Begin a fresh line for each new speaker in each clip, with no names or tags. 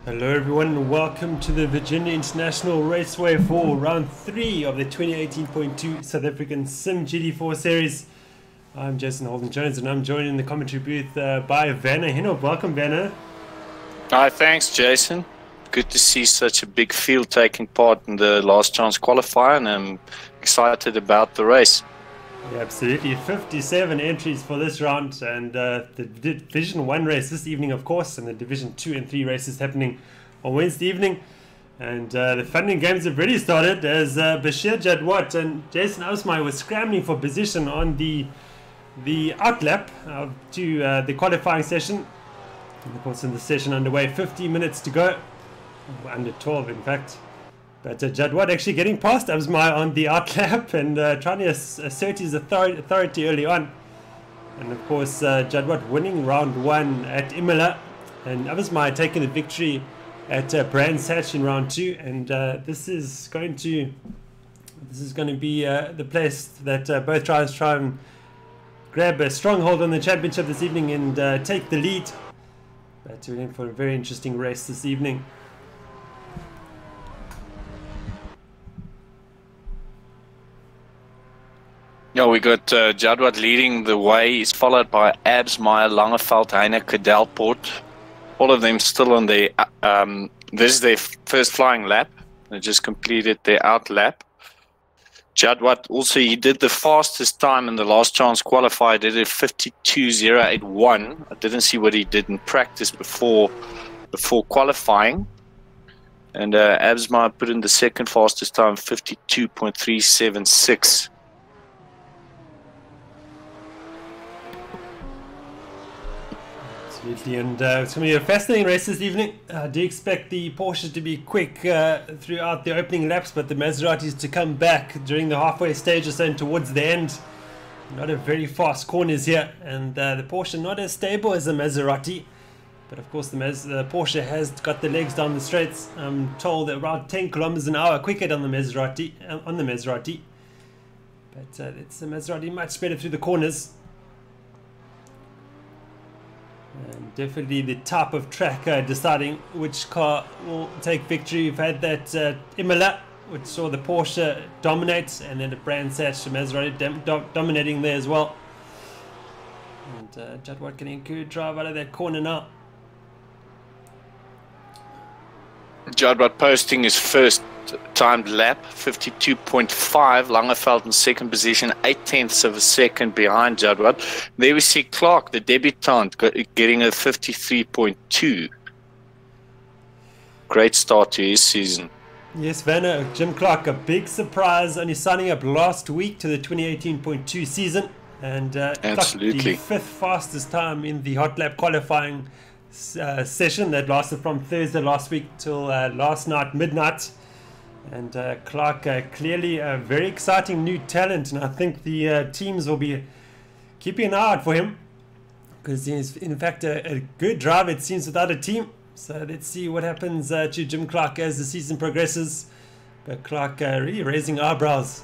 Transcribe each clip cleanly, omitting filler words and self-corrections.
Hello everyone and welcome to the Virginia International Raceway for round 3 of the 2018.2 South African simGT4 series. I'm Jason Holden-Jones and I'm joined in the commentary booth by Werner Heenop. Welcome Werner.
Hi, thanks Jason. Good to see such a big field taking part in the last chance qualifier, and I'm excited about the race.
Yeah, absolutely, 57 entries for this round, and the Division 1 race this evening of course, and the Division 2 and 3 races happening on Wednesday evening. And the funding games have already started as Bashir Jadwat and Jason Osmai were scrambling for position on the outlap to the qualifying session. And of course in the session underway, 15 minutes to go, under 12 in fact. But Jadwat actually getting past Absmai on the outlap and trying to assert his authority early on. And of course Jadwat winning round 1 at Imola, and Absmai taking the victory at Brands Hatch in round 2. And this is going to be the place that both drivers try and grab a stronghold on the championship this evening and take the lead. But we're in for a very interesting race this evening.
Yeah, we got Jadwat leading the way. He's followed by Absmeier, Langeveld, Heenop, Delport. All of them still on their this is their first flying lap. They just completed their out lap. Jadwat also, he did the fastest time in the last chance qualifier, did it 52.081. I didn't see what he did in practice before qualifying. And Absmeier put in the second fastest time, 52.376.
Absolutely, and it's going to be a fascinating race this evening. I do expect the Porsche to be quick throughout the opening laps, but the Maseratis to come back during the halfway stage or so and towards the end. Not a very fast corners here, and the Porsche not as stable as the Maserati. But of course the Porsche has got the legs down the straights. I'm told that around 10 kilometers an hour quicker than the Maserati, But it's the Maserati much better through the corners. And definitely the type of track deciding which car will take victory. We've had that Imola, which saw the Porsche dominate, and then the Brands Hatch, the Maserati dominating there as well. And Jadwat getting a good drive out of that corner now.
Jadwat posting his first timed lap, 52.5. Langeveld in second position, 0.8 of a second behind Jadwat. There we see Clark, the debutant, getting a 53.2. Great start to his season.
Yes, Werner, Jim Clark, a big surprise, only signing up last week to the 2018.2 season. And
absolutely
the 5th fastest time in the hot lap qualifying session that lasted from Thursday last week till last night midnight. And Clark, clearly a very exciting new talent, and I think the teams will be keeping an eye out for him, because he's in fact a good driver, it seems, without a team. So let's see what happens to Jim Clark as the season progresses. But Clark really raising eyebrows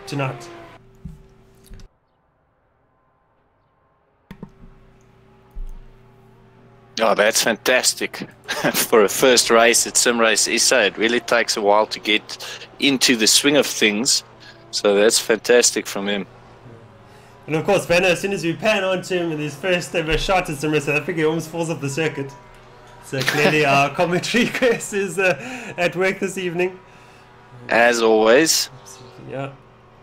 tonight.
Oh, that's fantastic. For a first race at Sim Race SA, it really takes a while to get into the swing of things. So that's fantastic from him.
And of course, Werner, as soon as we pan onto him in his first ever shot at Sim Race, I think he almost falls off the circuit. So clearly our commentary Chris is at work this evening.
As always.
Absolutely, yeah.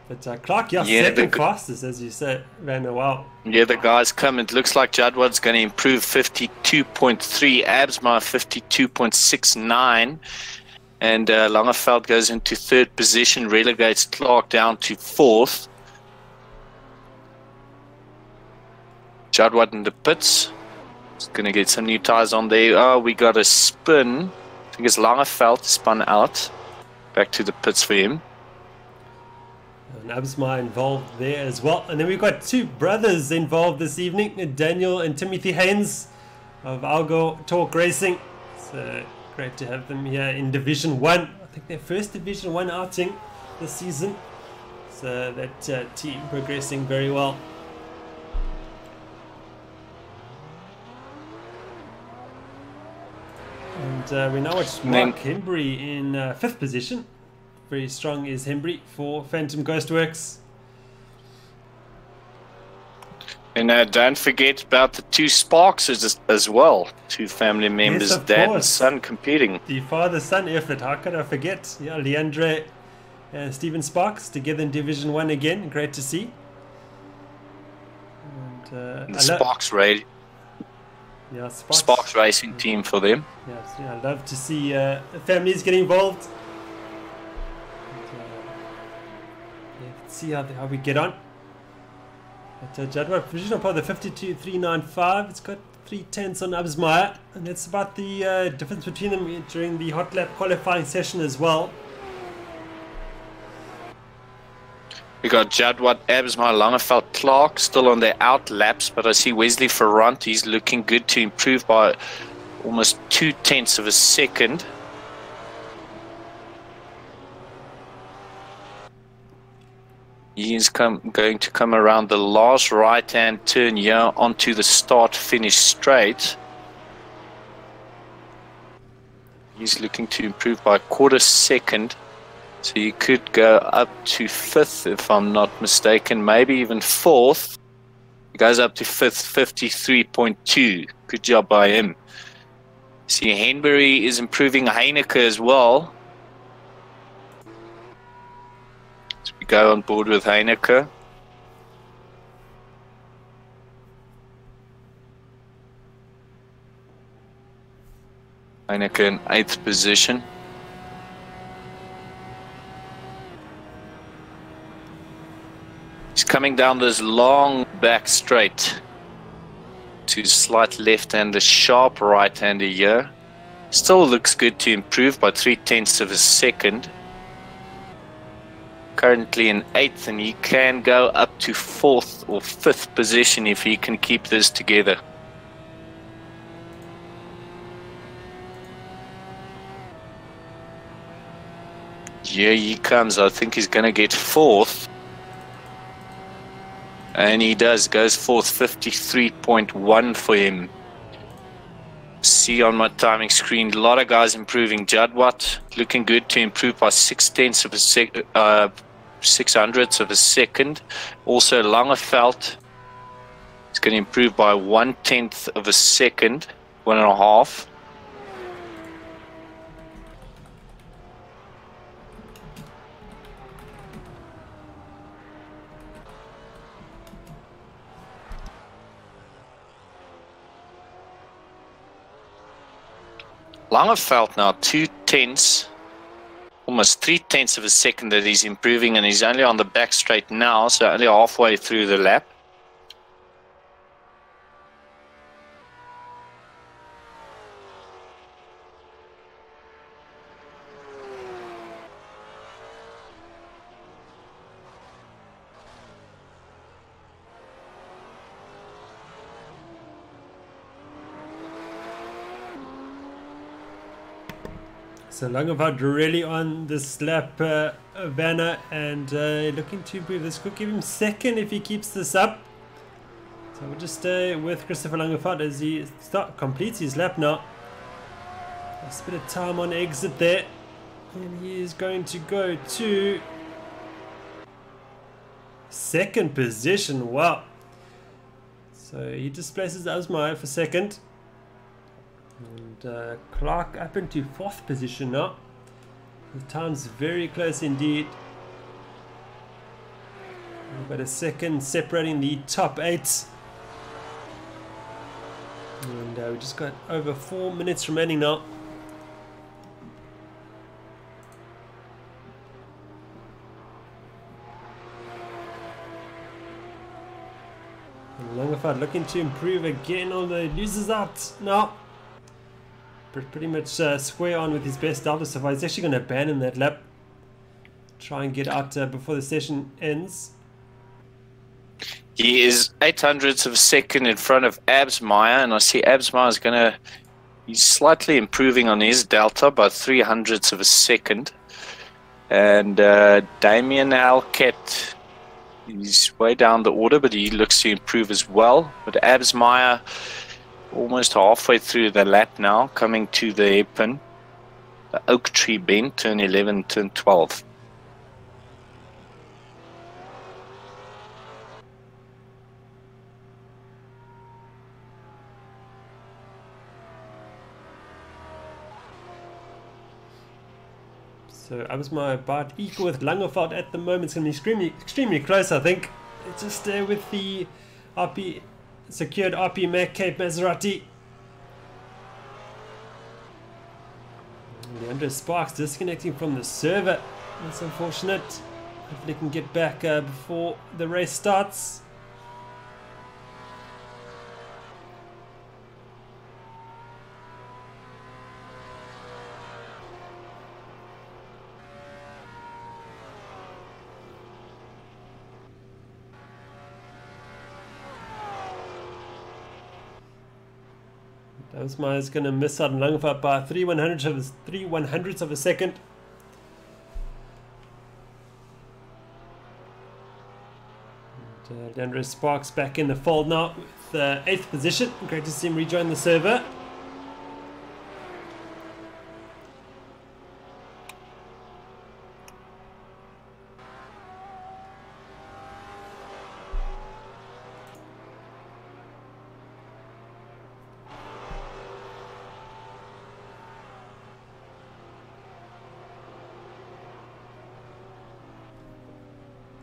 But Clark, second fastest, as you said, Werner. Wow.
Yeah, the guys come. It looks like Jadwat's going to improve 52.3, Absmeier 52.69, and Langeveld goes into third position, relegates Clark down to fourth. Jadwat in the pits. He's going to get some new tires on there. Oh, we got a spin. I think it's Langeveld spun out. Back to the pits for him.
And Absmeier involved there as well. And then we've got two brothers involved this evening, Daniel and Timothy Haynes of Algo Talk Racing. So great to have them here in Division 1. I think their first Division 1 outing this season. So that team progressing very well. And we now watch Mark Hembry in 5th position. Very strong is Hembry for Phantom Ghostworks.
And don't forget about the 2 Sparks as well. 2 family members,
yes,
dad
course.
and son, competing.
The father-son effort, how could I forget? Yeah, Leandre and Stephen Sparks together in Division 1 again. Great to see. And,
the Sparks raid.
Yeah,
Sparks racing team for them.
Yes, yeah, I love to see families get involved. And, let's see how we get on. But Jadwat provisional part of the 52.395. It's got 3/10 on Absmeyer, and that's about the difference between them during the hot lap qualifying session as well.
We got Jadwat, Absmeyer, Langeveld, Clark still on their out laps, but I see Wesley Ferrant. He's looking good to improve by almost 0.2 of a second. He is going to come around the last right-hand turn here onto the start-finish straight. He's looking to improve by 1/4 second. So you could go up to 5th if I'm not mistaken, maybe even 4th. He goes up to 5th, 53.2. Good job by him. See, Henbury is improving Heineke as well. So we go on board with Heineke. Heineke in 8th position. He's coming down this long back straight to slight left and the sharp right hander here. Still looks good to improve by 0.3 of a second. Currently in 8th, and he can go up to 4th or 5th position if he can keep this together. Here he comes. I think he's going to get 4th. And he does, goes 4th, 53.1 for him. See on my timing screen, a lot of guys improving. Jadwat looking good to improve by 0.6 of a second, 0.06 of a second. Also Langeveld is going to improve by 0.1 of a second, 1.5. Langeveld now 0.2, almost 0.3 of a second that he's improving, and he's only on the back straight now, so only halfway through the lap.
So Langeveld really on this lap, Werner, and looking to improve. This could give him 2nd if he keeps this up. So we'll just stay with Christopher Langeveld as he completes his lap now. Just a bit of time on exit there, and he is going to go to 2nd position. Wow! So he displaces Absmeyer for 2nd. And Clark up into 4th position now. The time's very close indeed. We've got a 2nd separating the top 8. And we just got over 4 minutes remaining now. And Langeveld looking to improve again, although he loses out now. Pretty much square on with his best delta so far. He's actually going to abandon that lap. Try and get out before the session ends.
He is 0.08 of a second in front of Absmeyer, and I see Absmeyer is going to... He's slightly improving on his delta by 0.03 of a second. And Damien Alcat, he's way down the order, but he looks to improve as well. But Absmeyer almost halfway through the lap now, coming to the hairpin. The oak tree bend, turn 11, turn 12.
So Absma about equal with Langeveld at the moment. It's going to be extremely close, I think. It's just there with the RP, secured RP Mac Cape Maserati. Leandro Sparks disconnecting from the server. That's unfortunate. Hopefully they can get back before the race starts. Osma is going to miss out on Langeveld by 3/100ths of a second. And Leandro Sparks back in the fold now with 8th position. Great to see him rejoin the server.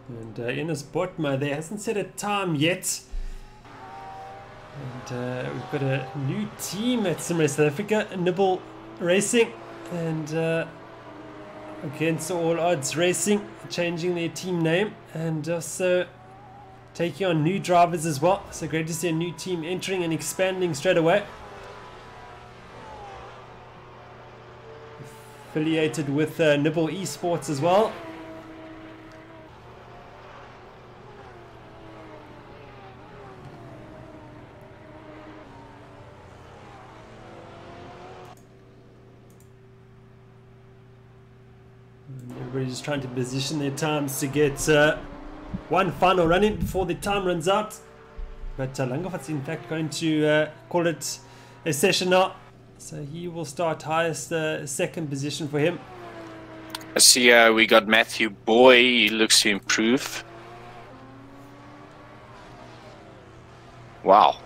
And Ines Botma there hasn't set a time yet. And we've got a new team at SimRace South Africa, Nibble Racing, and Against All Odds Racing, changing their team name, and also taking on new drivers as well. So great to see a new team entering and expanding straight away. Affiliated with Nibble Esports as well. Everybody's just trying to position their times to get one final run in before the time runs out. But Langeveld's in fact going to call it a session now. So he will start highest second position for him.
I see we got Matthew Boy. He looks to improve. Wow.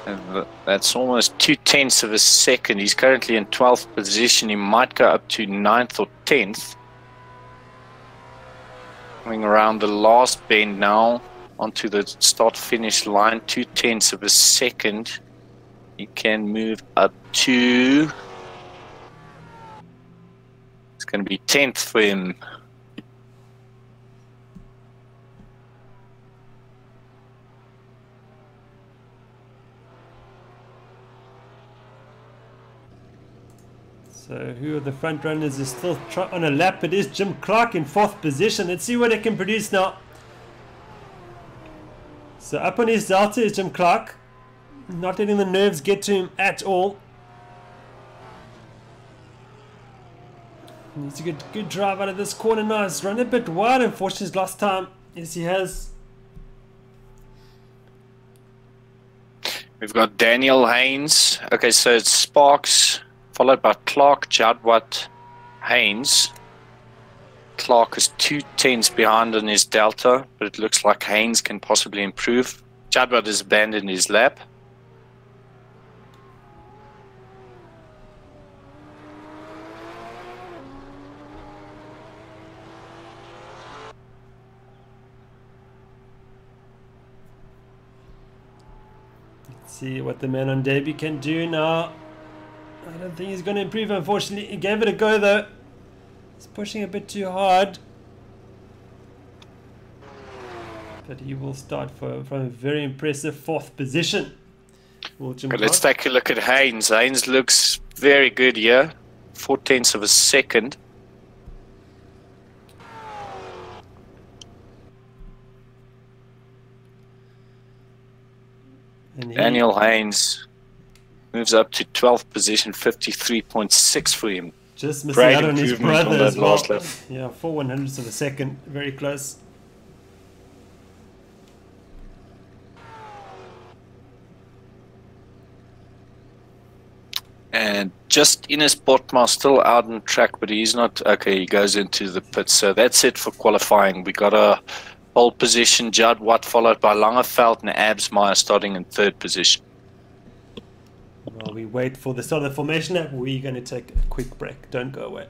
And that's almost 0.2 of a second. He's currently in 12th position. He might go up to 9th or 10th. Coming around the last bend now onto the start-finish line. 0.2 of a second. He can move up to... It's going to be 10th for him.
So who are the front runners is still on a lap? It is Jim Clark in 4th position. Let's see what he can produce now. So up on his Delta is Jim Clark. Not letting the nerves get to him at all. Needs to get a good drive out of this corner now. He's run a bit wide, unfortunately, his last time. Yes, he has.
We've got Daniel Haynes. Okay, so it's Sparks, followed by Clark, Jadwat, Haynes. Clark is 0.2 behind on his Delta, but it looks like Haynes can possibly improve. Jadwat has abandoned his lap.
See what the man on debut can do now. I don't think he's going to improve, unfortunately. He gave it a go though. He's pushing a bit too hard. But he will start from a very impressive 4th position.
Okay, let's take a look at Haynes. Haynes looks very good here. 0.4 of a second. Daniel Haynes moves up to 12th position, 53.6 for him.
Just missing out on his brother as well.
Lap.
Yeah, 4/100ths of a second, very close.
And just Ines Botma still out on track, but he's not. Okay, he goes into the pit. So that's it for qualifying. We got a pole position, Judd Watt, followed by Langeveld and Absmeyer starting in 3rd position.
While we wait for the start of the formation lap, we're going to take a quick break. Don't go away.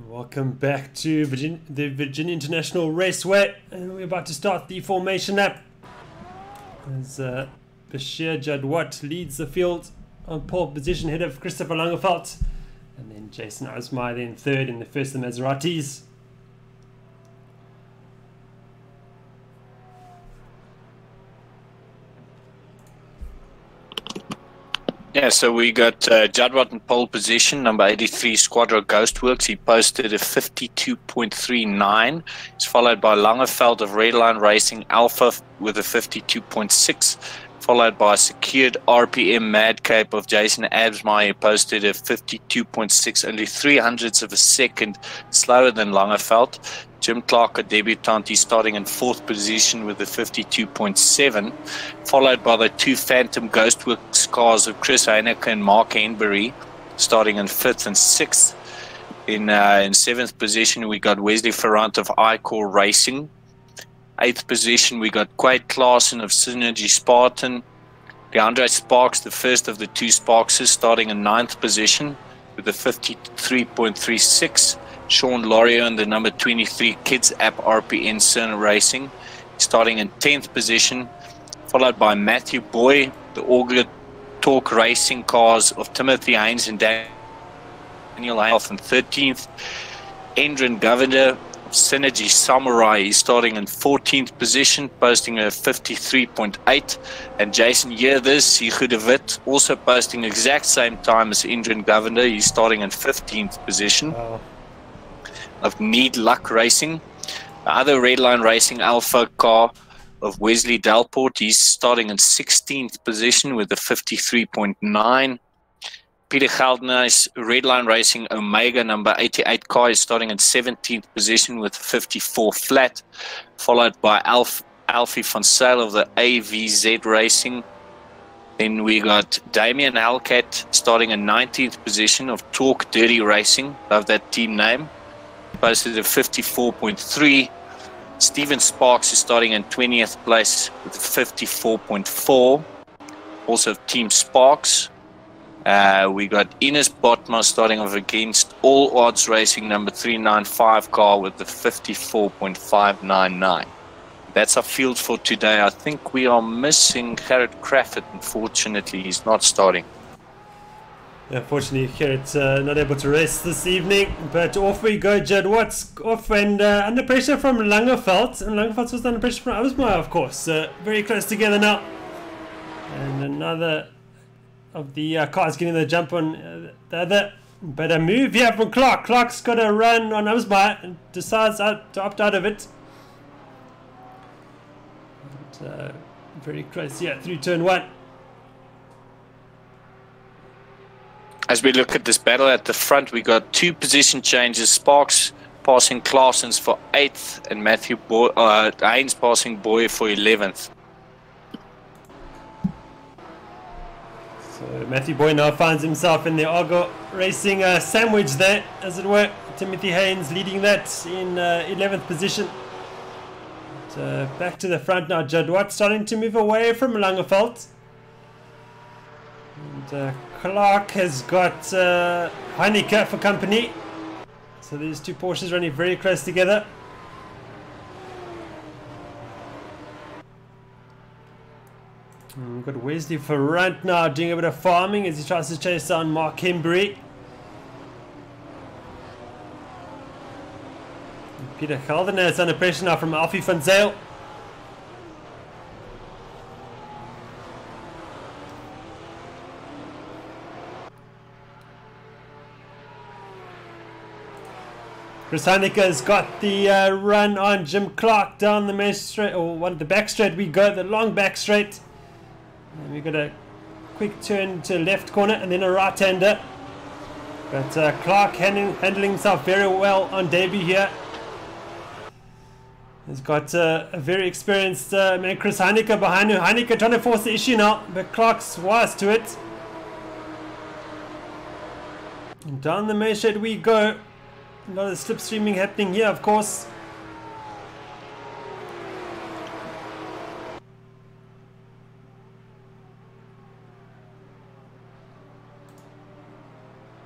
Welcome back to the Virginia International Raceway, and we're about to start the formation lap. As Bashir Jadwat leads the field on pole position ahead of Christopher Langeveld, and then Jason Osmeyer in 3rd in the first of the Maseratis.
Yeah, so we got Jadwat in pole position, number 83, Squadra Ghostworks. He posted a 52.39. He's followed by Langeveld of Redline Racing Alpha with a 52.6, followed by Secured RPM Madcape of Jason Absmeyer. He posted a 52.6, only 0.03 of a second slower than Langeveld. Jim Clark, a debutant, he's starting in 4th position with a 52.7, followed by the 2 Phantom Ghostworks cars of Chris Heenop and Mark Henbury, starting in 5th and 6th. In 7th position, we got Wesley Ferrant of iCore Racing. 8th position, we got Quade Claassen of Synergy Spartan. DeAndre Sparks, the first of the 2 Sparkses, starting in 9th position with a 53.36. Sean Laurier in the number 23 Kids App RPN Cerner Racing, starting in 10th position, followed by Matthew Boy, the Auger Talk Racing cars of Timothy Haynes and Daniel Health in 13th. Endrin Governor of Synergy Samurai is starting in 14th position, posting a 53.8. And Jason Yeathers, Higudevit, also posting exact same time as Endrin Governor. He's starting in 15th position.
Wow.
Of Need Luck Racing. The other Redline Racing Alpha car of Wesley Delport, he's starting in 16th position with a 53.9. Peter Geldner's Redline Racing Omega number 88 car is starting in 17th position with 54 flat, followed by Alfie van Sale of the AVZ Racing. Then we got Damien Halcat starting in 19th position of Talk Dirty Racing. Love that team name. Posted a 54.3. Steven Sparks is starting in 20th place with 54.4. Also Team Sparks. We got Ines Botma starting off against All Odds Racing number 395 car with the 54.599. That's our field for today. I think we are missing Gerrit Crawford. Unfortunately, he's not starting.
Unfortunately, Gerrit's not able to race this evening. But off we go, Judd Watts off and under pressure from Langeveld. And Langeveld was under pressure from Absmeyer, of course. Very close together now. And another of the cars getting the jump on the other. But a move here from Clark. Clark's got a run on Absmeyer and decides to opt out of it. Very close here through turn 1.
As we look at this battle at the front, we got 2 position changes. Sparks passing Claessens for 8th and Matthew Haynes passing Boyer for 11th.
So Matthew Boyer now finds himself in the Argo Racing sandwich there, as it were. Timothy Haynes leading that in 11th position. Back to the front now, Judd Watt starting to move away from Langeveld. And Clark has got Heineke for company. So these two Porsches running very close together. And we've got Wesley Ferrand now doing a bit of farming as he tries to chase down Mark Hembury. Peter Geldener is under pressure now from Alfie van Zyl. Chris Heineke has got the run on Jim Clark down the main straight, or one of the back straight we go, the long back straight. And we've got a quick turn to left corner and then a right-hander. But Clark handling himself very well on debut here. He's got a very experienced man, Chris Heineke, behind him. Heineke trying to force the issue now, but Clark's wise to it. And down the main straight we go. A lot of slipstreaming happening here, of course.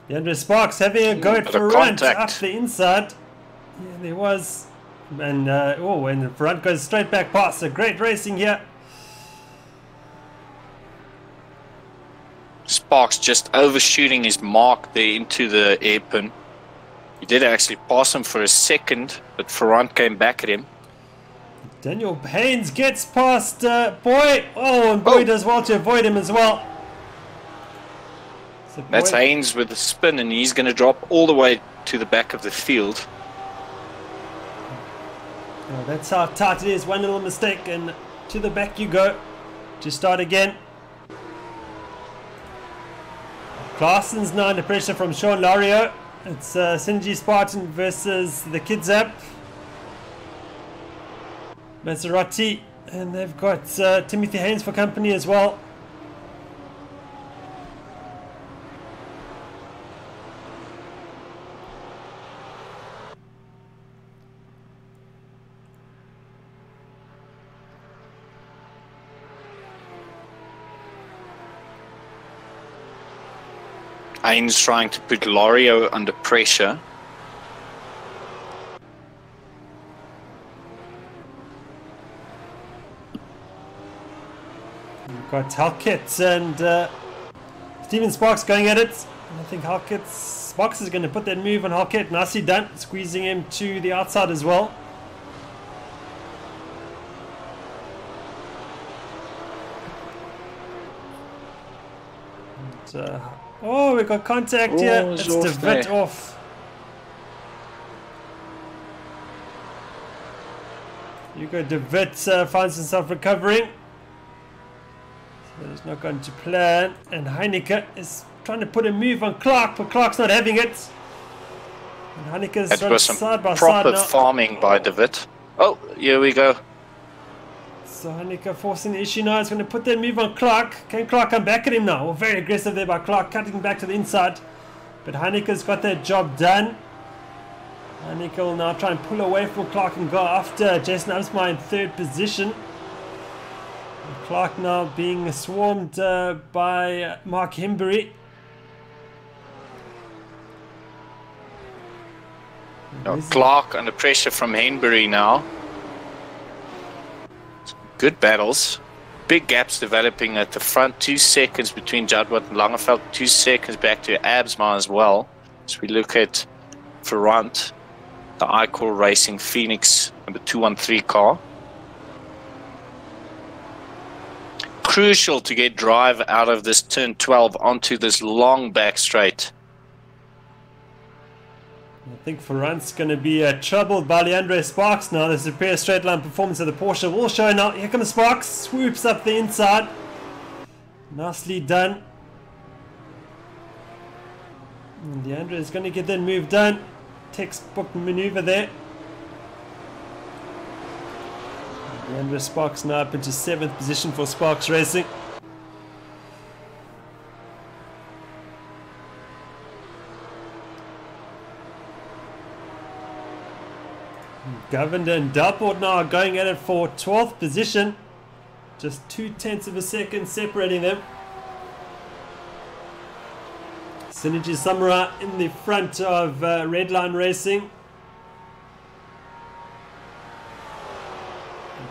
DeAndre Sparks having a go at Ferrand up the inside. Yeah, there was. And and Ferrand goes straight back past. So great racing here.
Sparks just overshooting his mark there into the airpin. He did actually pass him for a second, but Ferrand came back at him.
Daniel Haynes gets past Boy. Oh, and Boy does well to avoid him as well. So
that's Haynes with the spin, and he's going to drop all the way to the back of the field.
Oh, that's how tight it is. One little mistake, and to the back you go. To start again. Claessen's now under pressure from Sean Lario. It's Sinji Spartan versus the Kids app. Maserati, and they've got Timothy Haynes for company as well.
Haynes trying to put Lario under pressure.
We've got Halkett and Steven Sparks going at it. And I think Sparks is going to put that move on Halkett. Nicely done, squeezing him to the outside as well. And, oh, we got contact here. It's a bit off. Hugo de Witt finds himself recovering. So he's not going to plan. And Heineke is trying to put a move on Clark, but Clark's not having it. And Heineke's running side by side now.
Proper farming by de Witt. Oh, here we go.
So Heenop forcing the issue now. It's going to put that move on Clark. Can Clark come back at him now? Well, very aggressive there by Clark, cutting back to the inside. But Heenop's got that job done. Heenop will now try and pull away from Clark and go after Jason Absma in third position. Clark now being swarmed by Mark Hembury.
Clark under pressure from Henbury now. Good battles. Big gaps developing at the front. 2 seconds between Jadwat and Langeveld. 2 seconds back to Absma as well. As we look at Ferrand, the iCore Racing Phoenix number 213 car. Crucial to get drive out of this turn 12 onto this long back straight.
I think Ferrand's going to be troubled by Leandre Sparks now. The superior straight line performance of the Porsche will show now. Here comes Sparks, swoops up the inside. Nicely done. And Leandre is going to get that move done. Textbook maneuver there. Leandre Sparks now up into 7th position for Sparks Racing. Governor and Dalport now are going at it for 12th position. Just 0.2 of a second separating them. Synergy Samurai in the front of Redline Racing.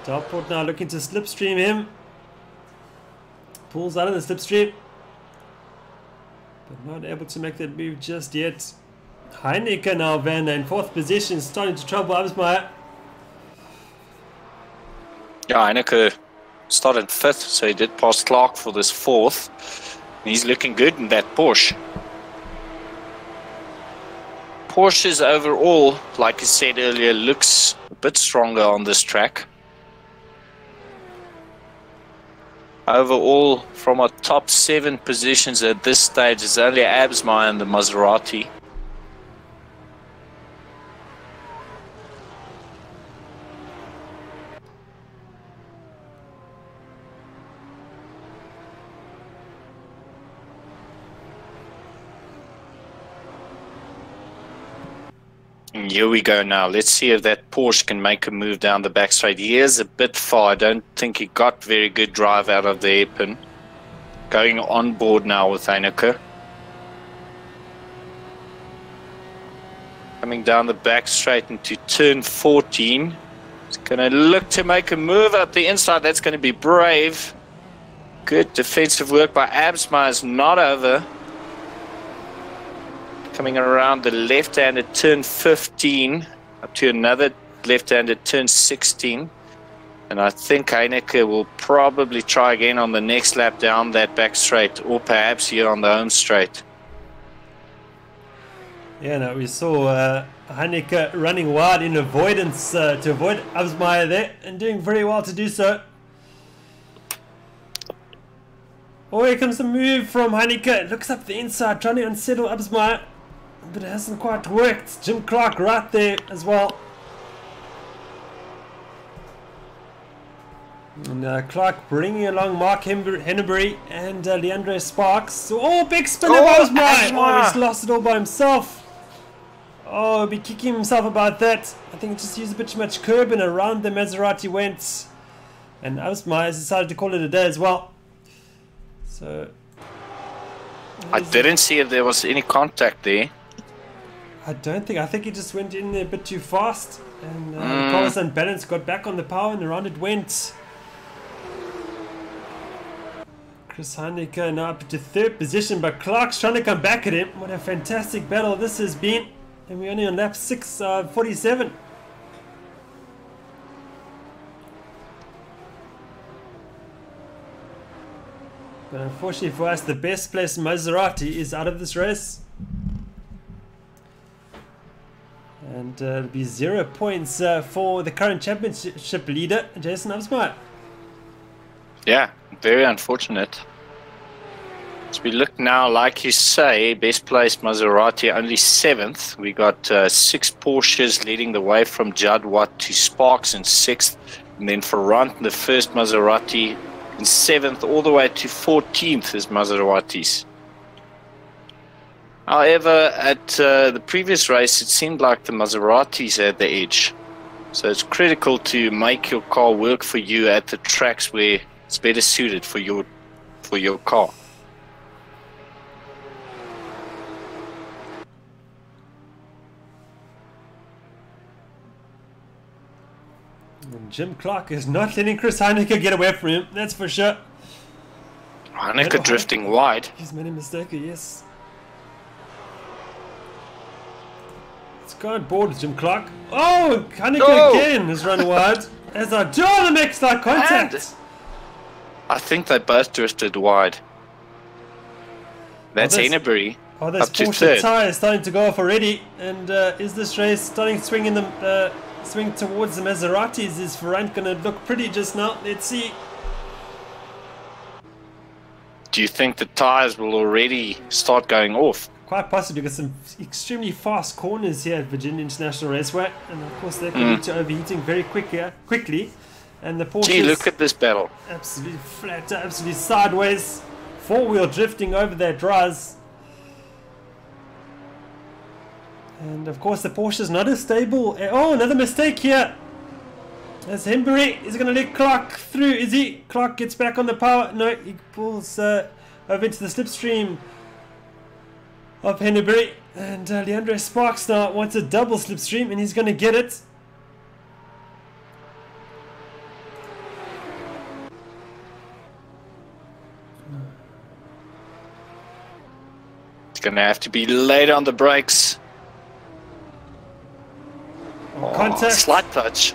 Dalport now looking to slipstream him. Pulls out of the slipstream. But not able to make that move just yet. Heenop now, Werner in 4th position, starting to trouble Absma.
Yeah, Heenop started 5th, so he did pass Clark for this 4th. He's looking good in that Porsche. Porsche's overall, like I said earlier, looks a bit stronger on this track. Overall, from our top 7 positions at this stage, it's only Absma and the Maserati. And here we go now. Let's see if that Porsche can make a move down the back straight. He is a bit far. I don't think he got very good drive out of the hairpin. Going on board now with Heenop. Coming down the back straight into turn 14. He's going to look to make a move up the inside. That's going to be brave. Good defensive work by Absma is not over. Coming around the left-handed turn 15 up to another left-handed turn 16. And I think Heenop will probably try again on the next lap down that back straight, or perhaps here on the home straight.
Yeah, no, we saw Heenop running wide in avoidance to avoid Absma there, and doing very well to do so. Oh, here comes the move from Heenop. Looks up the inside, trying to unsettle Absma. But it hasn't quite worked. Jim Clark right there as well. And Clark bringing along Mark Henbury and Leandre Sparks. Oh, big spin of Absma! Oh, he's lost it all by himself. Oh, he'll be kicking himself about that. I think he just used a bit too much curb, and around the Maserati went. And Absma has decided to call it a day as well. So
I didn't see if there was any contact there.
I think he just went in there a bit too fast, and the car was unbalanced, got back on the power, and around it went. Chris Heenop now up to 3rd position, but Clark's trying to come back at him. What a fantastic battle this has been, and we're only on lap 47. But unfortunately for us, the best placed Maserati is out of this race. And it'll be 0 points for the current championship leader, Jason Absma.
Yeah, very unfortunate. As we look now, like you say, best placed Maserati only 7th. We got 6 Porsches leading the way from Jadwat to Sparks in 6th. And then Ferrand, the first Maserati, in 7th, all the way to 14th is Maseratis. However, at the previous race, it seemed like the Maseratis had the edge. So it's critical to make your car work for you at the tracks where it's better suited for your car.
And Jim Clark is not letting Chris Heineke get away from him, that's for sure.
Heineke drifting wide.
He's made a mistake, yes. Let's go on board with Jim Clark. Oh, Heineke again has run wide. As I do, the makes that contact.
And I think they both drifted wide. That's Hennebury.
Oh, this Porsche tyre is starting to go off already. And is this race starting to swing in the swing towards the Maseratis? Is Ferrand going to look pretty just now? Let's see.
Do you think the tyres will already start going off?
Quite possibly, because some extremely fast corners here at Virginia International Raceway, and of course they can lead to overheating very quickly. And the Porsche,
gee, look at this battle.
Absolutely flat, absolutely sideways, four-wheel drifting over their dries. And of course the Porsche is not as stable. Oh, another mistake here. As Hembury is going to let Clark through, is he? Clark gets back on the power. No, he pulls over into the slipstream of Hennebury. And Leandro Sparks now wants a double slipstream, and he's going to get it.
It's going to have to be later on the brakes.
Contact.
Slight touch.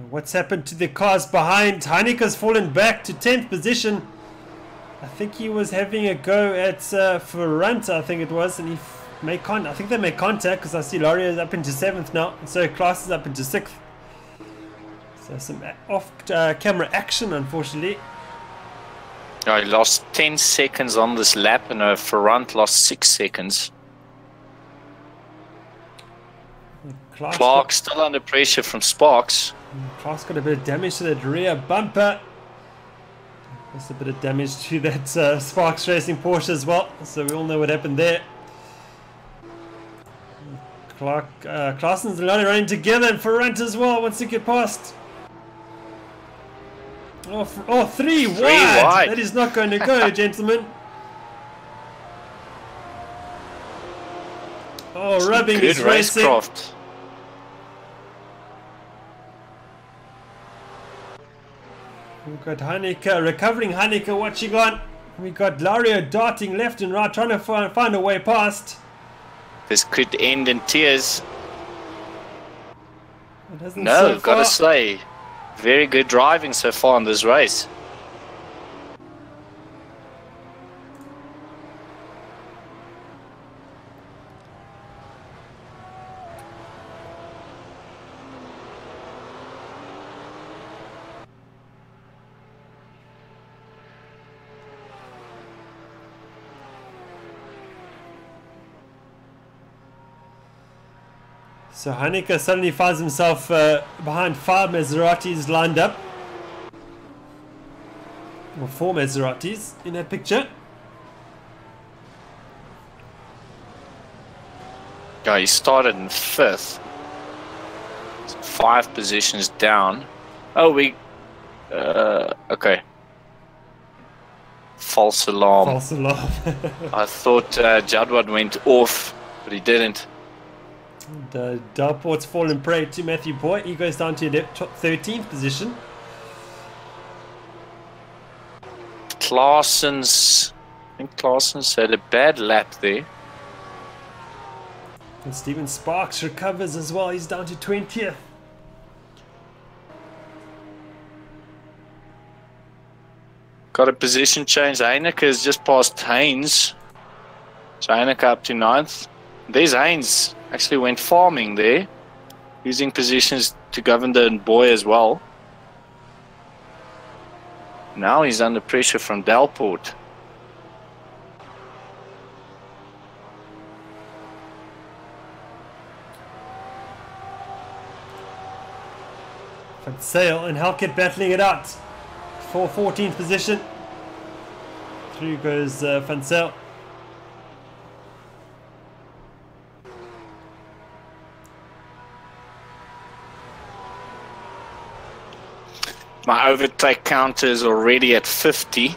What's happened to the cars behind? Heineke's fallen back to 10th position. I think he was having a go at Ferrand, I think it was, and he I think they made contact, because I see Laurie is up into 7th now, and so Klaas is up into 6th. So some off-camera action, unfortunately.
Oh, he lost 10 seconds on this lap, and Ferrand lost 6 seconds. Clark still under pressure from Sparks.
Clark's got a bit of damage to that rear bumper. There's a bit of damage to that Sparks Racing Porsche as well, so we all know what happened there. Claessen's and Lonnie running together, and Ferrand as well wants to get past. Oh, three wide! That is not going to go, gentlemen. Oh, rubbing his racing.
Racecraft.
We've got Heineke, recovering Heineke watching on. We've got Lario darting left and right, trying to find a way past.
This could end in tears.
No,
gotta say, very good driving so far in this race.
So Heineke suddenly finds himself behind 5 Maseratis lined up. Or 4 Maseratis in that picture.
Yeah, he started in 5th. So 5 positions down. Oh, okay. False alarm.
False alarm.
I thought Jadwad went off, but he didn't.
And Dalport's fallen prey to Matthew Boy. He goes down to 13th position.
I think Claessen's had a bad lap there.
And Steven Sparks recovers as well. He's down to 20th.
Got a position change. Heineke is just past Haynes. So Heineke up to 9th. There's Haynes. Actually went farming there. Using positions to Govender and Boy as well. Now he's under pressure from
Van Zyl and Halkett battling it out for 14th position. Through goes Van Zyl.
My overtake counter is already at 50.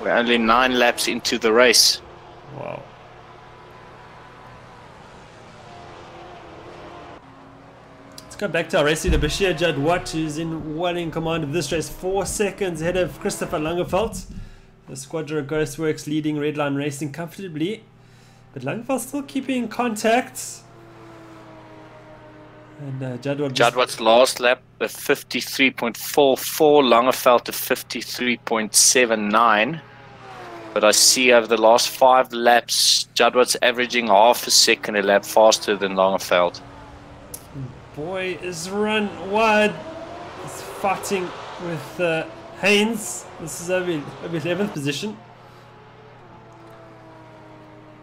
We're only 9 laps into the race.
Wow. Let's go back to our race leader, Bashir Jadwat, who's in command of this race. 4 seconds ahead of Christopher Langeveld. The Squadra Ghostworks leading Redline Racing comfortably. But Langeveld still keeping contact. And
Jadwat's last lap at 53.44, Langeveld to 53.79. But I see over the last 5 laps, Jadwat's averaging half a second a lap faster than Langeveld.
Boy is run wide. He's fighting with Haynes. This is over 11th position.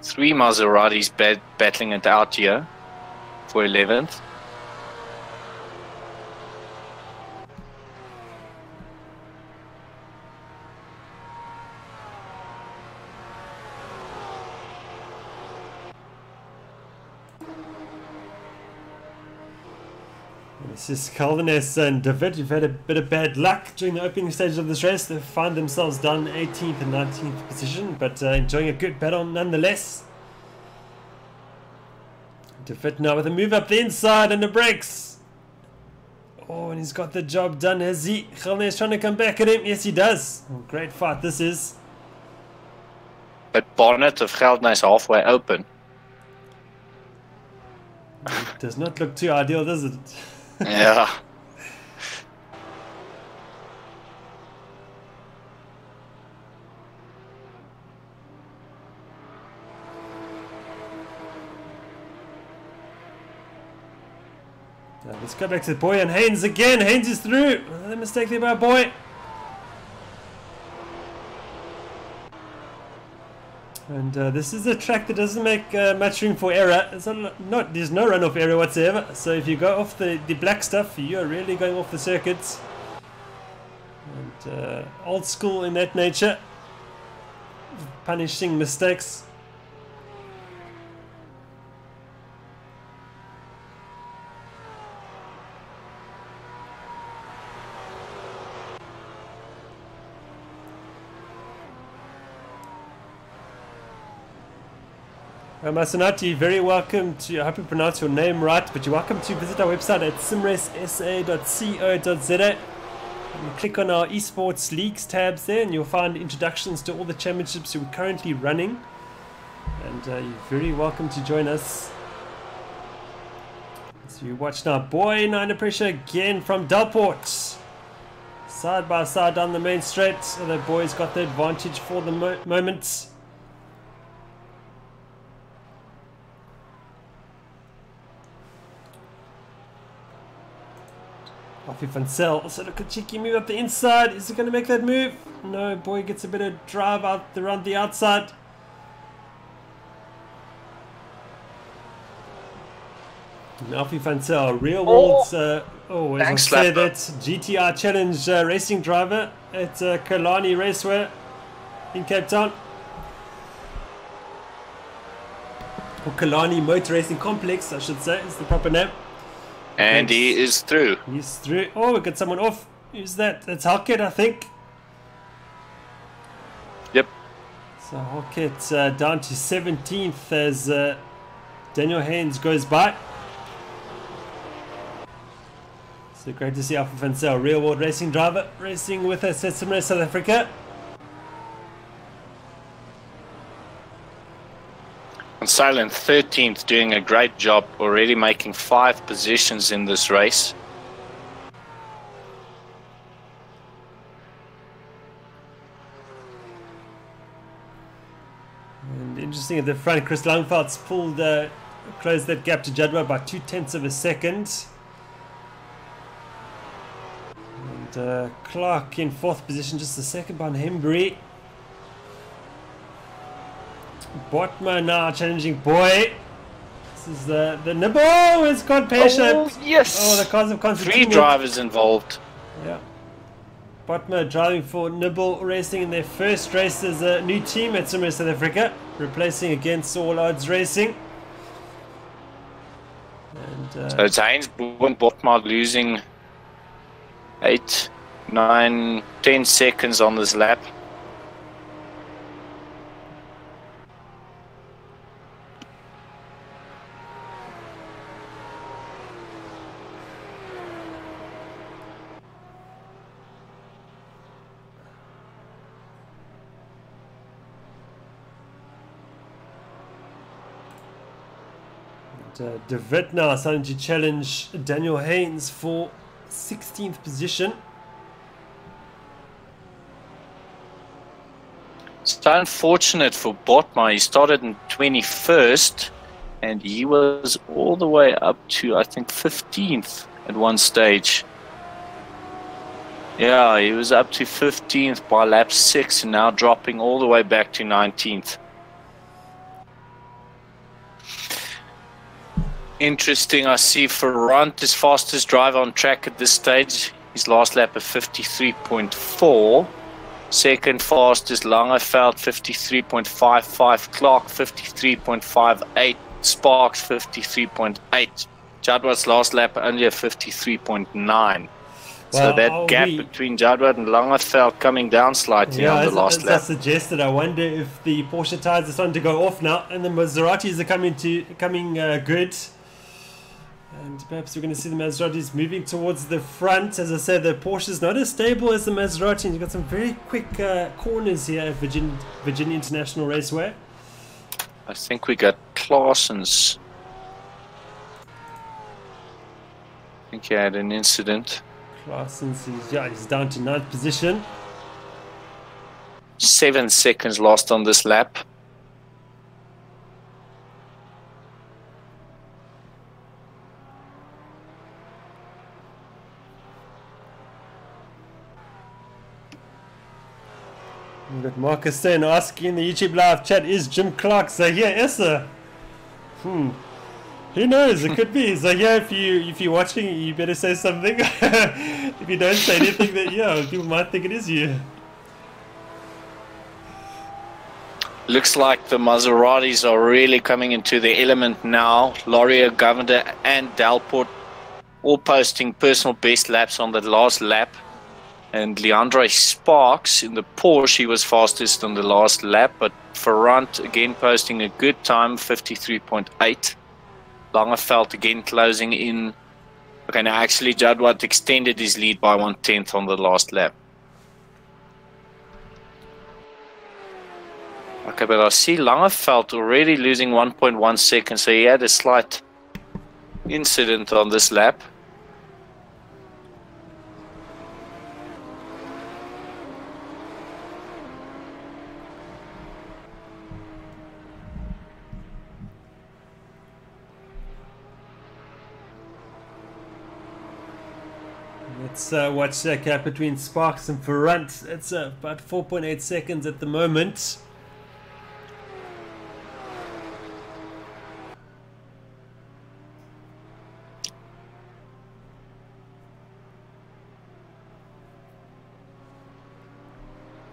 3 Maseratis battling it out here for 11th.
This is Calvinus and David, who've had a bit of bad luck during the opening stage of this race. They find themselves down 18th and 19th position, but enjoying a good battle nonetheless. David now with a move up the inside and the brakes. Oh, and he's got the job done, has he? Calvinus trying to come back at him. Yes, he does. Oh, great fight this is.
But bonnet of Geldenhuis halfway open.
It does not look too ideal, does it?
Yeah.
Now let's go back to the boy and Haynes again. Haynes is through. Another mistake there by boy. And this is a track that doesn't make much room for error. There's no runoff area whatsoever. So if you go off the black stuff, you're really going off the circuits. And old school in that nature, punishing mistakes. Masanati, very welcome to, I hope you pronounce your name right, but you're welcome to visit our website at simracesa.co.za. You click on our esports leagues tabs there and you'll find introductions to all the championships we're currently running. And you're very welcome to join us. So you watch now, boy, now under pressure again from Delport. Side by side down the main straight, so the boys got the advantage for the moment. Offie Van Zyl, also look at cheeky move up the inside. Is he going to make that move? No, boy gets a bit of drive out around the outside. Offie Van Zyl, real world, as I said, that GTR Challenge racing driver at Kalani Raceway in Cape Town. Or Kalani Motor Racing Complex, I should say, is the proper name.
And he is through.
He's through. Oh, we got someone off. Who's that? That's Halkett, I think.
Yep.
So Halkett down to 17th as Daniel Haynes goes by. So great to see Alpha Van Zyl, real world racing driver, racing with us at SimRace South Africa.
Silent 13th, doing a great job, already making 5 positions in this race.
And interesting at the front, Chris Langveld's pulled, closed that gap to Jadwa by 0.2 of a second. And Clark in 4th position, just a second behind Hembury. Botman now challenging Boy. This is the nibble. Oh, it's got patient.
Oh, yes.
Oh, the cars have constituted.
3 drivers involved.
Yeah. Botma driving for Nibble Racing in their first race as a new team at Simmer South Africa, replacing Against All Odds Racing. And,
so it's Heinz and Botma losing 8, 9, 10 seconds on this lap.
De Wit now starting to challenge Daniel Haynes for 16th position.
It's unfortunate for Botma. He started in 21st and he was all the way up to, I think, 15th at one stage. Yeah, he was up to 15th by lap 6 and now dropping all the way back to 19th. Interesting, I see Ferrand is fastest driver on track at this stage. His last lap of 53.4. Second fastest Langeveld 53.55. Clark 53.58. Sparks 53.8. Jadwat's last lap only a 53.9. So that gap between Jadwat and Langeveld coming down slightly on the last lap.
As I suggested, I wonder if the Porsche tyres are starting to go off now and the Maseratis are coming good. And perhaps we're going to see the Maseratis moving towards the front. As I said, the Porsche is not as stable as the Maserati. You've got some very quick corners here at Virginia International Raceway.
I think we got Claessen's. I think he had an incident.
Claessen's, he's down to 9th position.
7 seconds lost on this lap.
We've got Marcus Sen asking in the YouTube live chat, is Jim Clark Zahir Issa? Who knows? It could be. Zahir, if you're watching, you better say something. If you don't say anything, then people might think it is you.
Looks like the Maseratis are really coming into the element now. Laurier, Governor and Dalport all posting personal best laps on the last lap. And Leandre Sparks in the Porsche, he was fastest on the last lap, but Ferrand again posting a good time, 53.8. Langeveld again closing in. Okay, now actually Jadwat extended his lead by 1/10 on the last lap. Okay, but I see Langeveld already losing 1.1 seconds, so he had a slight incident on this lap.
Let's watch that gap between Sparks and Ferrand. It's about 4.8 seconds at the moment.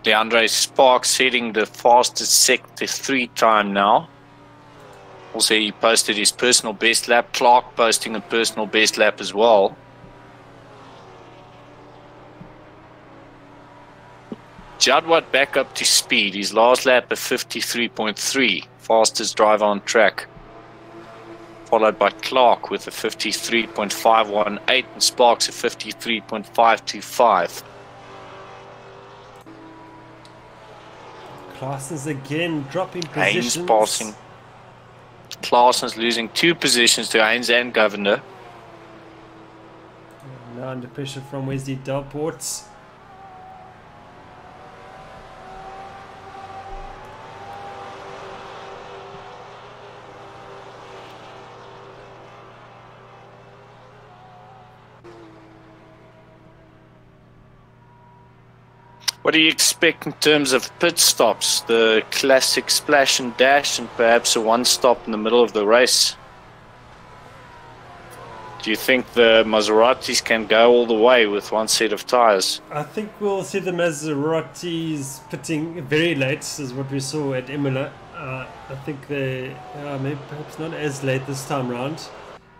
DeAndre Sparks hitting the fastest sector 3 time now. Also, he posted his personal best lap. Clark posting a personal best lap as well. Jadwat back up to speed. His last lap of 53.3. Fastest driver on track. Followed by Clark with a 53.518 and Sparks a 53.525.
Claessen's again dropping positions.
Haynes passing. Claessen's losing 2 positions to Haynes and Governor.
Now under pressure from Wesley Delport.
What do you expect in terms of pit stops? The classic splash and dash and perhaps a 1 stop in the middle of the race? Do you think the Maseratis can go all the way with one set of tyres?
I think we'll see the Maseratis pitting very late, is what we saw at Imola. I think they maybe perhaps not as late this time round,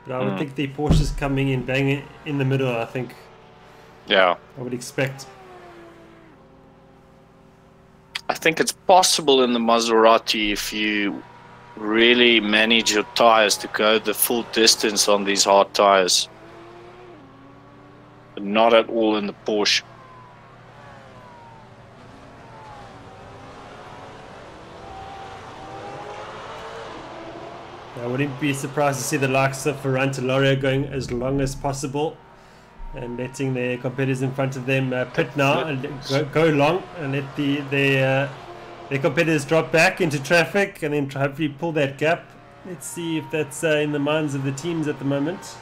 but I would think the Porsche's coming in bang in the middle. I think.
Yeah.
I would expect.
I think it's possible in the Maserati if you really manage your tyres to go the full distance on these hard tyres, but not at all in the Porsche.
I wouldn't be surprised to see the likes of Ferrante and Lorio going as long as possible and letting their competitors in front of them pit now and go long and let their competitors drop back into traffic and then hopefully pull that gap. Let's see if that's in the minds of the teams at the moment.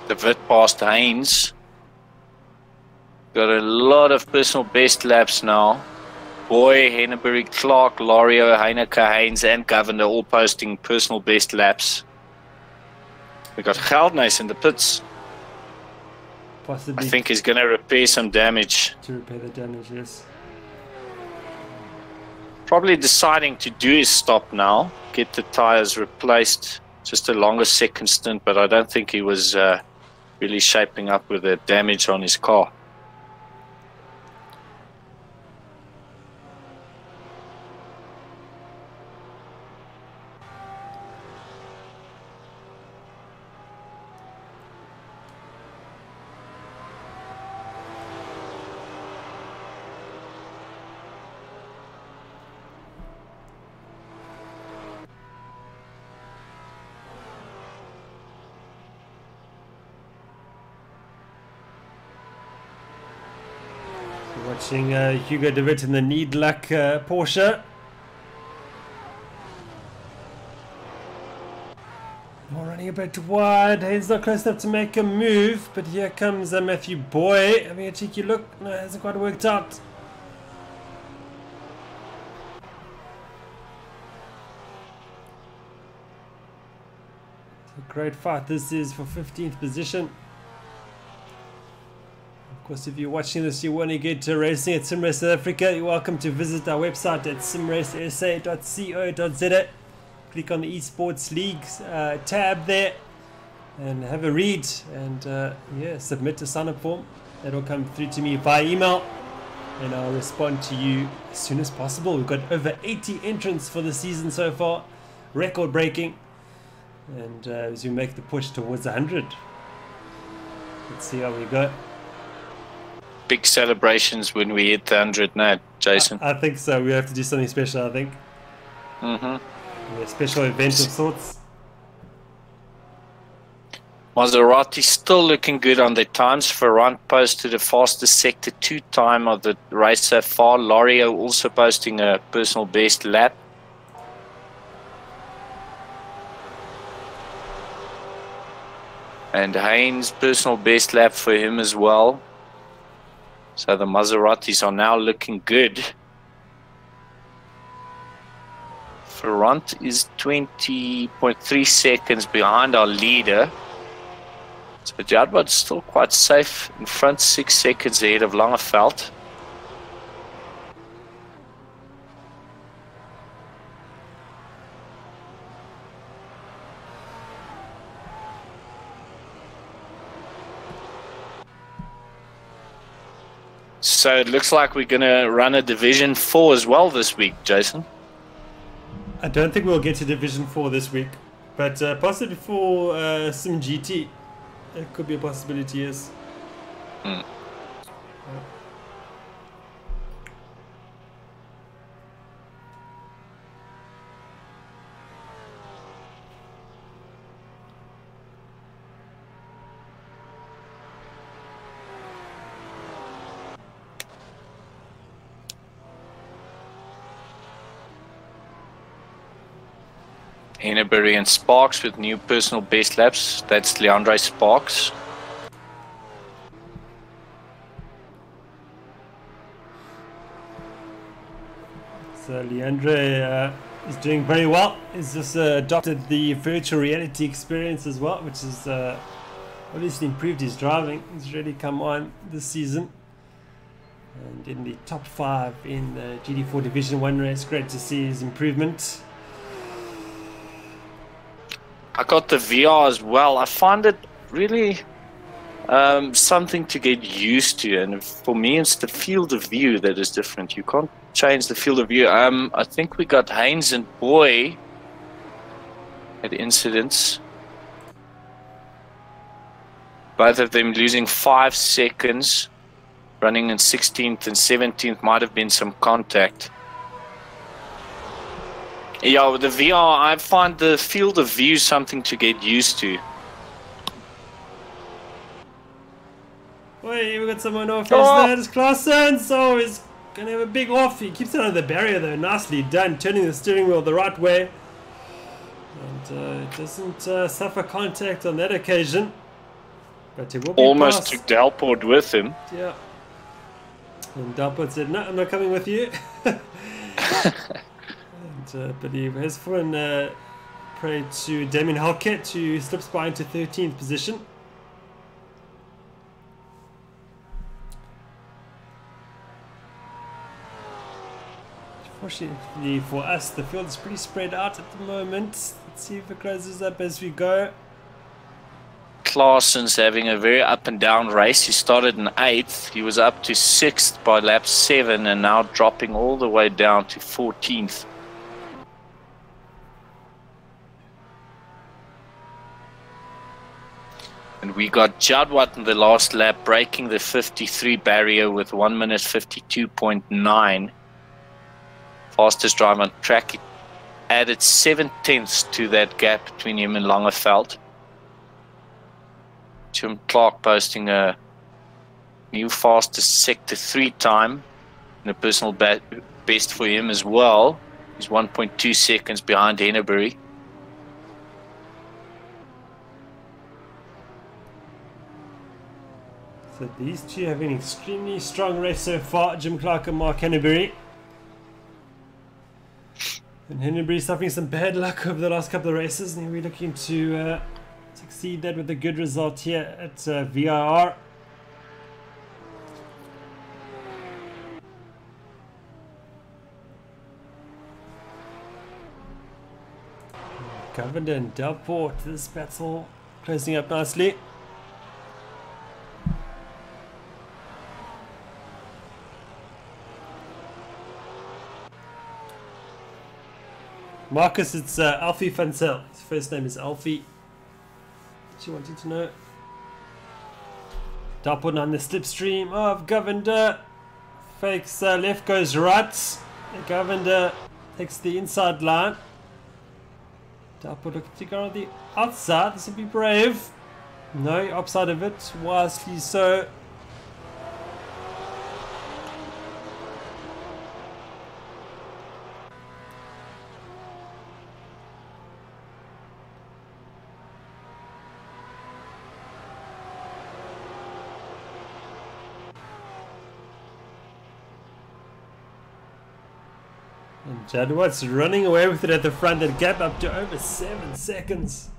The VIR past Haynes. Got a lot of personal best laps now. Boy, Henneberry, Clark, Lorio, Heineke, Haynes and Governor all posting personal best laps. We got Geldnys in the pits.
Possibly.
I think he's going to repair some damage.
To repair the damage, yes.
Probably deciding to do his stop now. Get the tyres replaced. Just a longer second stint, but I don't think he was really shaping up with the damage on his car.
Watching Hugo de Wit in the Need Luck Porsche. Running a bit wide. Haynes not close enough to make a move, but here comes Matthew Boy having a cheeky look. No, it hasn't quite worked out. It's a great fight this is for 15th position. Of course, if you're watching this, you want to get racing at SimRace South Africa, you're welcome to visit our website at simracesa.co.za. Click on the Esports Leagues tab there and have a read and yeah, submit a sign-up form. That'll come through to me via email and I'll respond to you as soon as possible. We've got over 80 entrants for the season so far, record breaking, and as we make the push towards 100, let's see how we go.
Big celebrations when we hit the 100 now, Jason.
I think so. We have to do something special, I think. A special event of sorts.
Maserati still looking good on their times. Ferrante posted the fastest sector 2 time of the race so far. Lorio also posting a personal best lap. And Haynes personal best lap for him as well. So the Maseratis are now looking good. Ferrante is 20.3 seconds behind our leader. So Jadwad's still quite safe in front, 6 seconds ahead of Langeveld. So it looks like we're going to run a Division 4 as well this week, Jason.
I don't think we'll get to Division 4 this week, but possibly for simGT. It could be a possibility, yes.
Henneberry and Sparks with new personal best laps. That's Leandre Sparks.
So Leandre He's doing very well. He's just adopted the virtual reality experience as well, which has obviously improved his driving. He's really come on this season. And in the top 5 in the GT4 Division 1 race. Great to see his improvement.
I got the VR as well. I find it really something to get used to, and for me it's the field of view that is different. You can't change the field of view. I think we got Haynes and Boy at incidents. Both of them losing 5 seconds, running in 16th and 17th. Might have been some contact. Yeah, with the VR, I find the field of view something to get used to.
Wait, we got someone off. That is Klaassen. So he's gonna have a big off. He keeps it under the barrier though. Nicely done, turning the steering wheel the right way. And it doesn't suffer contact on that occasion. But it will be
almost
past.
took Delport with him.
Yeah. And Delport said, no, I'm not coming with you. But he has fallen prey to Damien Halkett, who slips by into 13th position. Fortunately for us, the field is pretty spread out at the moment. Let's see if it closes up as we go.
Klaassen's having a very up and down race. He started in 8th. He was up to 6th by lap 7 and now dropping all the way down to 14th. And we got Jadwat in the last lap breaking the 53 barrier with 1 minute 52.9. Fastest driver on track. He added 7 tenths to that gap between him and Langeveld. Jim Clark posting a new fastest sector 3 time and a personal best for him as well. He's 1.2 seconds behind Henneberry.
So these two have an extremely strong race so far, Jim Clark and Mark Henneberry. And Henneberry suffering some bad luck over the last couple of races, and we're looking to succeed that with a good result here at VIR. Governor and Delport, this battle closing up nicely. Marcus, it's Alfie Fansel. His first name is Alfie. She wanted to know. Delport on the slipstream of Governor. Fakes left, goes right. Governor takes the inside line. Delport looking to go on the outside. This will be brave. No, upside of it. Wisely so. And Jadwat's running away with it at the front, that gap up to over 7 seconds.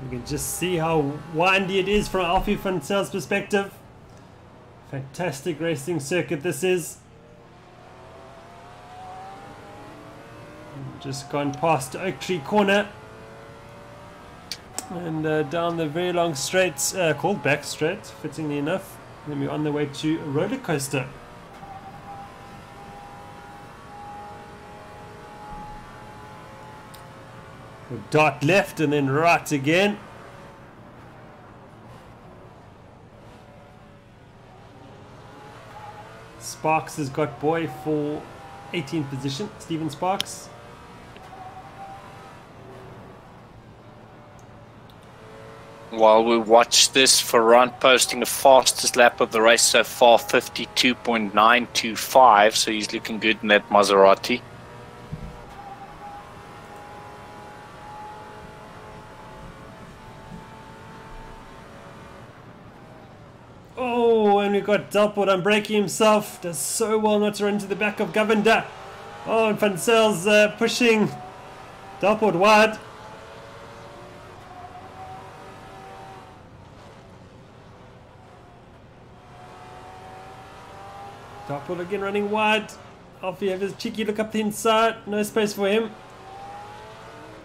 You can just see how windy it is from Alfie Fansel's perspective. Fantastic racing circuit this is. Just gone past Oak Tree Corner. And down the very long straight, called back straight, fittingly enough. Then we're on the way to roller coaster. We'll dart left and then right again. Sparks has got boy for 18th position, Stephen Sparks.
While we watch this, Ferrand posting the fastest lap of the race so far, 52.925, so he's looking good in that Maserati.
Oh, and we've got Delport unbraking himself. Does so well not to run to the back of Govender. Oh, and Van Zyl pushing Delport wide. Delport again running wide. Alfie has a cheeky look up the inside. No space for him.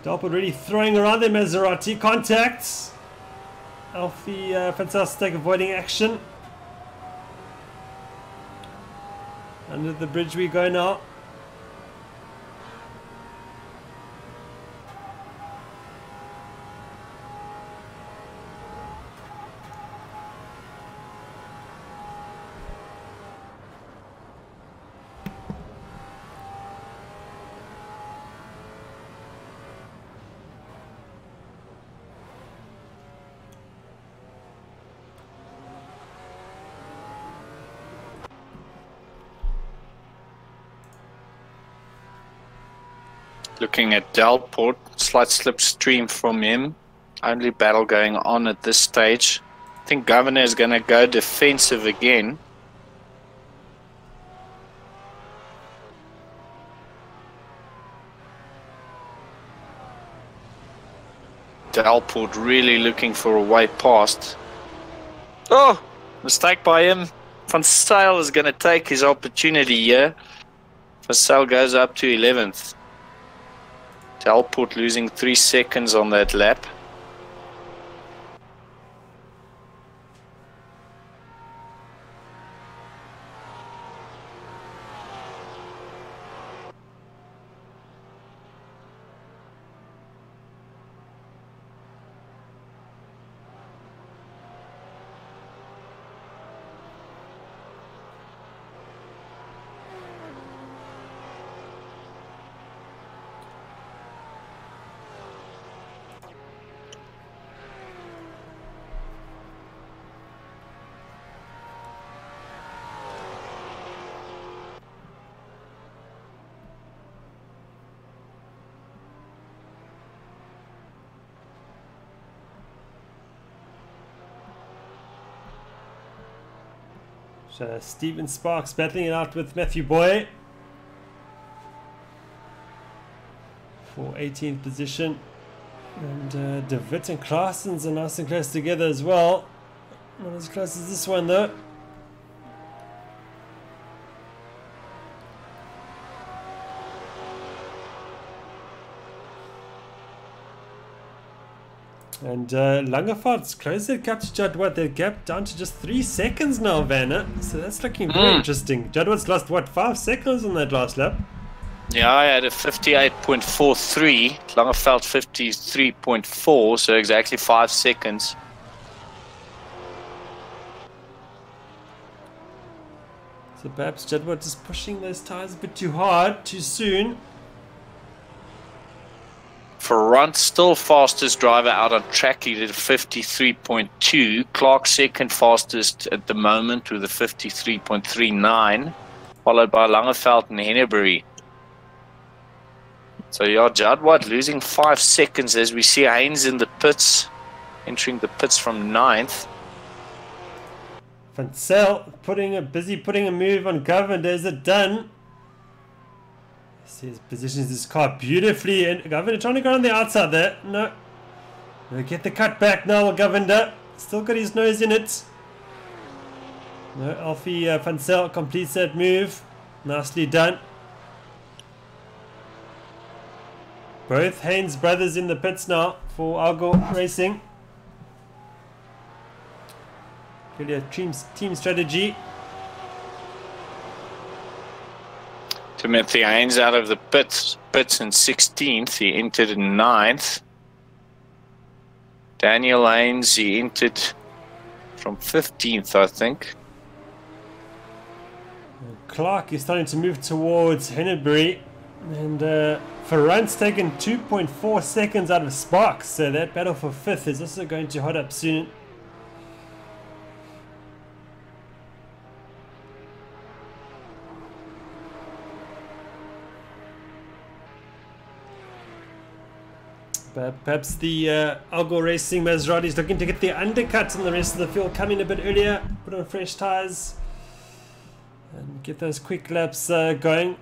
Delport really throwing around the Maserati. Contacts. Alfie fantastic avoiding action. Under the bridge we go now.
Looking at Delport, slight slipstream from him. Only battle going on at this stage. I think Governor is going to go defensive again. Delport really looking for a way past. Oh, mistake by him. Van Zyl is going to take his opportunity here. Van Zyl goes up to 11th. Delport losing 3 seconds on that lap.
So Stephen Sparks battling it out with Matthew Boy for 18th position. And De Wit and Claessens are nice and close together as well. Not as close as this one though. And Langevaart's closed that gap to Jadwat. The gap down to just 3 seconds now, Werner. So that's looking very interesting. Jadwat's lost, what, 5 seconds on that last lap?
Yeah, I had a 58.43. Langevaart 53.4, so exactly 5 seconds.
So perhaps Jadwat is pushing those tires a bit too hard, too soon.
Ferrand still fastest driver out on track. He did 53.2. Clark second fastest at the moment with a 53.39, followed by Langevaart and Henneberry. So yeah, Jadwat losing 5 seconds as we see Haynes in the pits, entering the pits from 9th.
Van Zyl busy putting a move on Governor. Is it done? He positions his car beautifully, and Governor trying to go on the outside there. No. We'll get the cut back now, Governor. Still got his nose in it. No, Alfie Van Zyl completes that move. Nicely done. Both Haynes brothers in the pits now for Argo Racing. Really a team strategy.
Timothy Haynes out of the pits in 16th. He entered in 9th. Daniel Haynes, he entered from 15th, I think.
Clark is starting to move towards Hennebury. And Ferrand's taken 2.4 seconds out of Sparks. So that battle for 5th is also going to hot up soon. But perhaps the Argo Racing Maserati is looking to get the undercut on the rest of the field, come in a bit earlier, put on fresh tyres, and get those quick laps going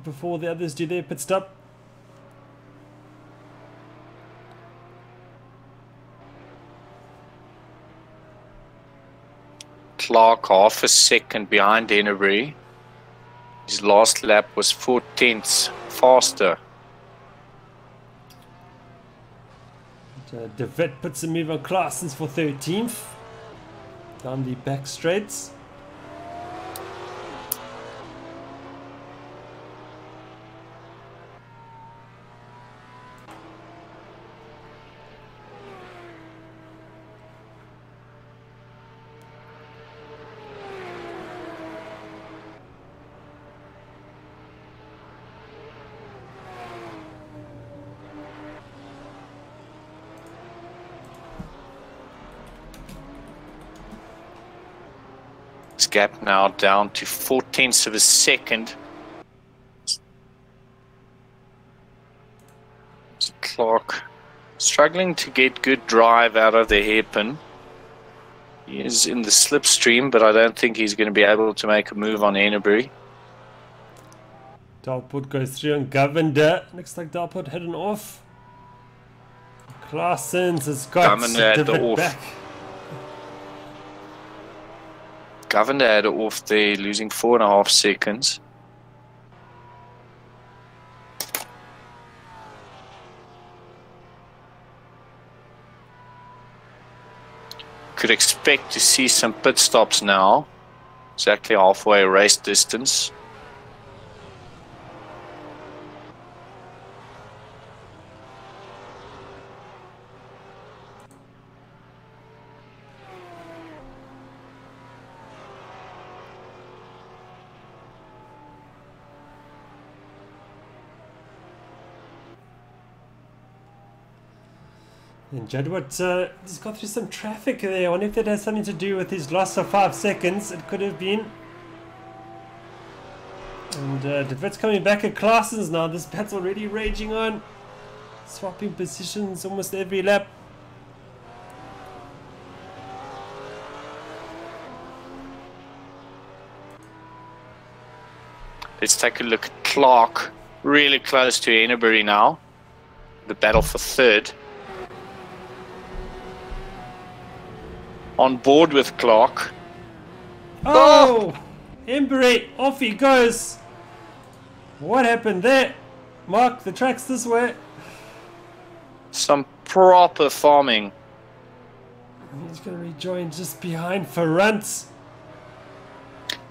before the others do their pit stop.
Clark half a second behind Hennebury. His last lap was 4 tenths faster.
De Wit puts a move on Claessens for 13th down the back straights.
Gap now down to 4 tenths of a second. Clark struggling to get good drive out of the hairpin. He is in the slipstream, but I don't think he's going to be able to make a move on Hennebury.
Dalport goes through on Govender. Looks like Dalport heading off. Claessens has got
Govender
De Wit back.
Govender had it off there, losing 4.5 seconds. Could expect to see some pit stops now. Exactly halfway race distance.
And Jadwat has got through some traffic there. I wonder if that has something to do with his loss of 5 seconds. It could have been. And De Wit's coming back at Claessens now. This battle's already raging on. Swapping positions almost every lap.
Let's take a look at Clark. Really close to Hennebury now. The battle for 3rd. On board with Clark.
Oh! Hennebury, off he goes. What happened there? Mark, the track's this way.
Some proper farming.
He's going to rejoin just behind Ferrand.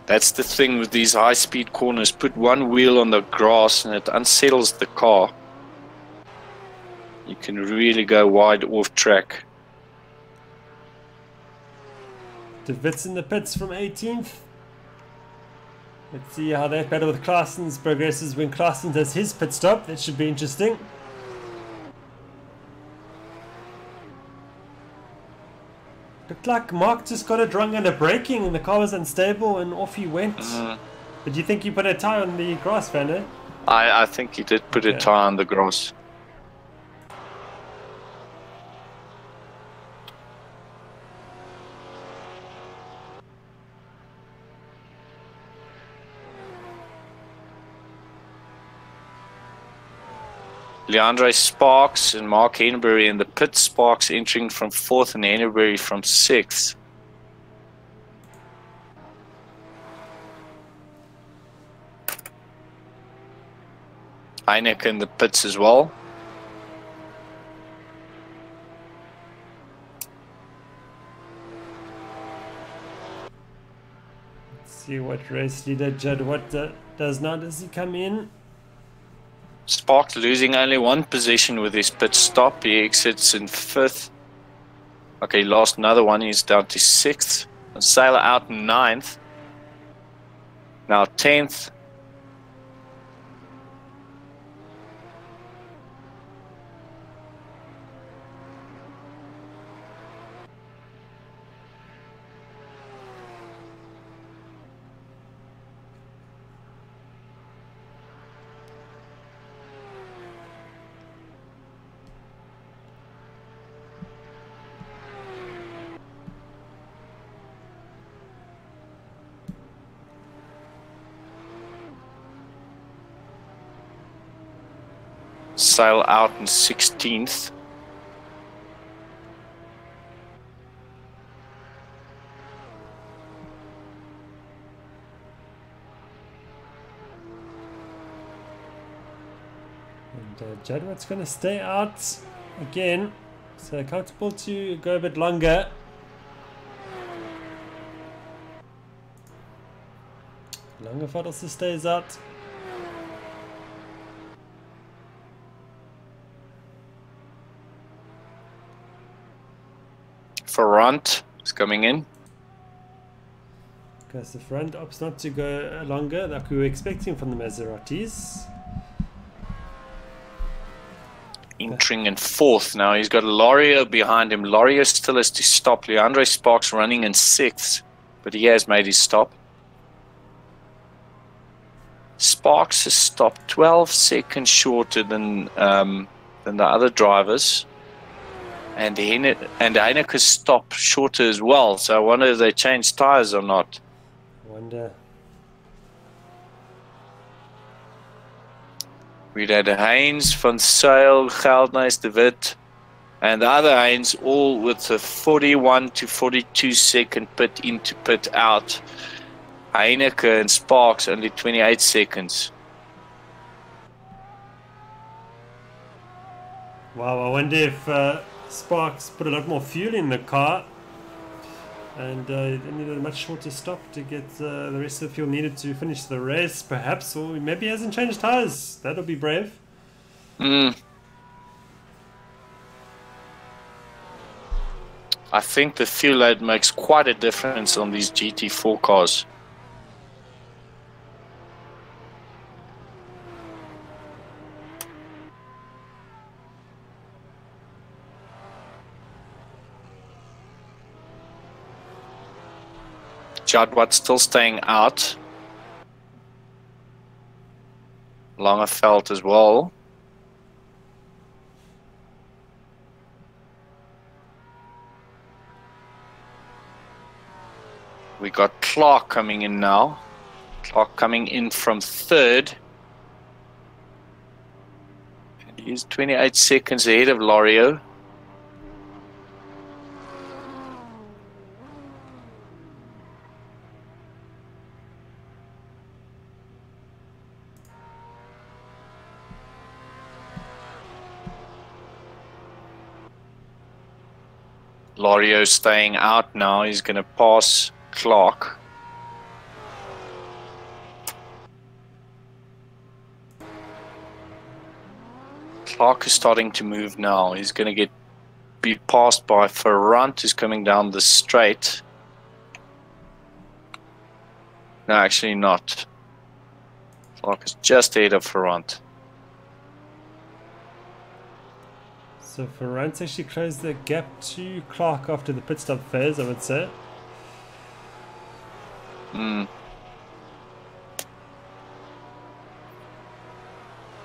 That's the thing with these high-speed corners. Put one wheel on the grass and it unsettles the car. You can really go wide off track.
De Wit's in the pits from 18th. Let's see how that battle with Claessens progresses when Claessens does his pit stop. That should be interesting. Looked like Mark just got it wrong under braking and the car was unstable and off he went. But do you think he put a tyre on the grass, Werner?
I think he did put a tyre on the grass. Leandre Sparks and Mark Hennebury in the pit. Sparks entering from 4th and Hennebury from 6th. Heineken in the pits as well.
Let's see what race leader Jadwat does now. Does he come in?
Sparks losing only one position with his pit stop. He exits in 5th. Okay, he lost another one. He's down to 6th. And Sailor out in 9th. Now 10th. Sail out in 16th.
And Jadwat's going to stay out again, so comfortable to go a bit longer. Langefeld also stays out.
Ferrand is coming in.
Because the front opts not to go longer like we were expecting from the Maseratis.
Entering in 4th now. He's got Lorio behind him. Lorio still has to stop. Leandre Sparks running in 6th, but he has made his stop. Sparks has stopped 12 seconds shorter than the other drivers. And Heenop stopped shorter as well. So I wonder if they changed tyres or not.
Wonder.
We'd had Haynes, Van Zyl, Geldnys, De Wit, and the other Haynes all with a 41 to 42 second pit in to pit out. Heineken and Sparks only 28 seconds.
Wow, I wonder if Sparks put a lot more fuel in the car and they needed a much shorter stop to get the rest of the fuel needed to finish the race, perhaps, or maybe he hasn't changed tyres. That'll be brave.
I think the fuel load makes quite a difference on these GT4 cars. Jadwat still staying out. Langefeld as well. We got Clark coming in now. Clark coming in from 3rd. And he's 28 seconds ahead of Lorio. Lorio staying out now. He's going to pass Clark. Clark is starting to move now. He's going to be passed by Ferrand, who's coming down the straight. No, actually not. Clark is just ahead of Ferrand.
So Ferrand's actually closed the gap to Clark after the pit stop phase, I would say.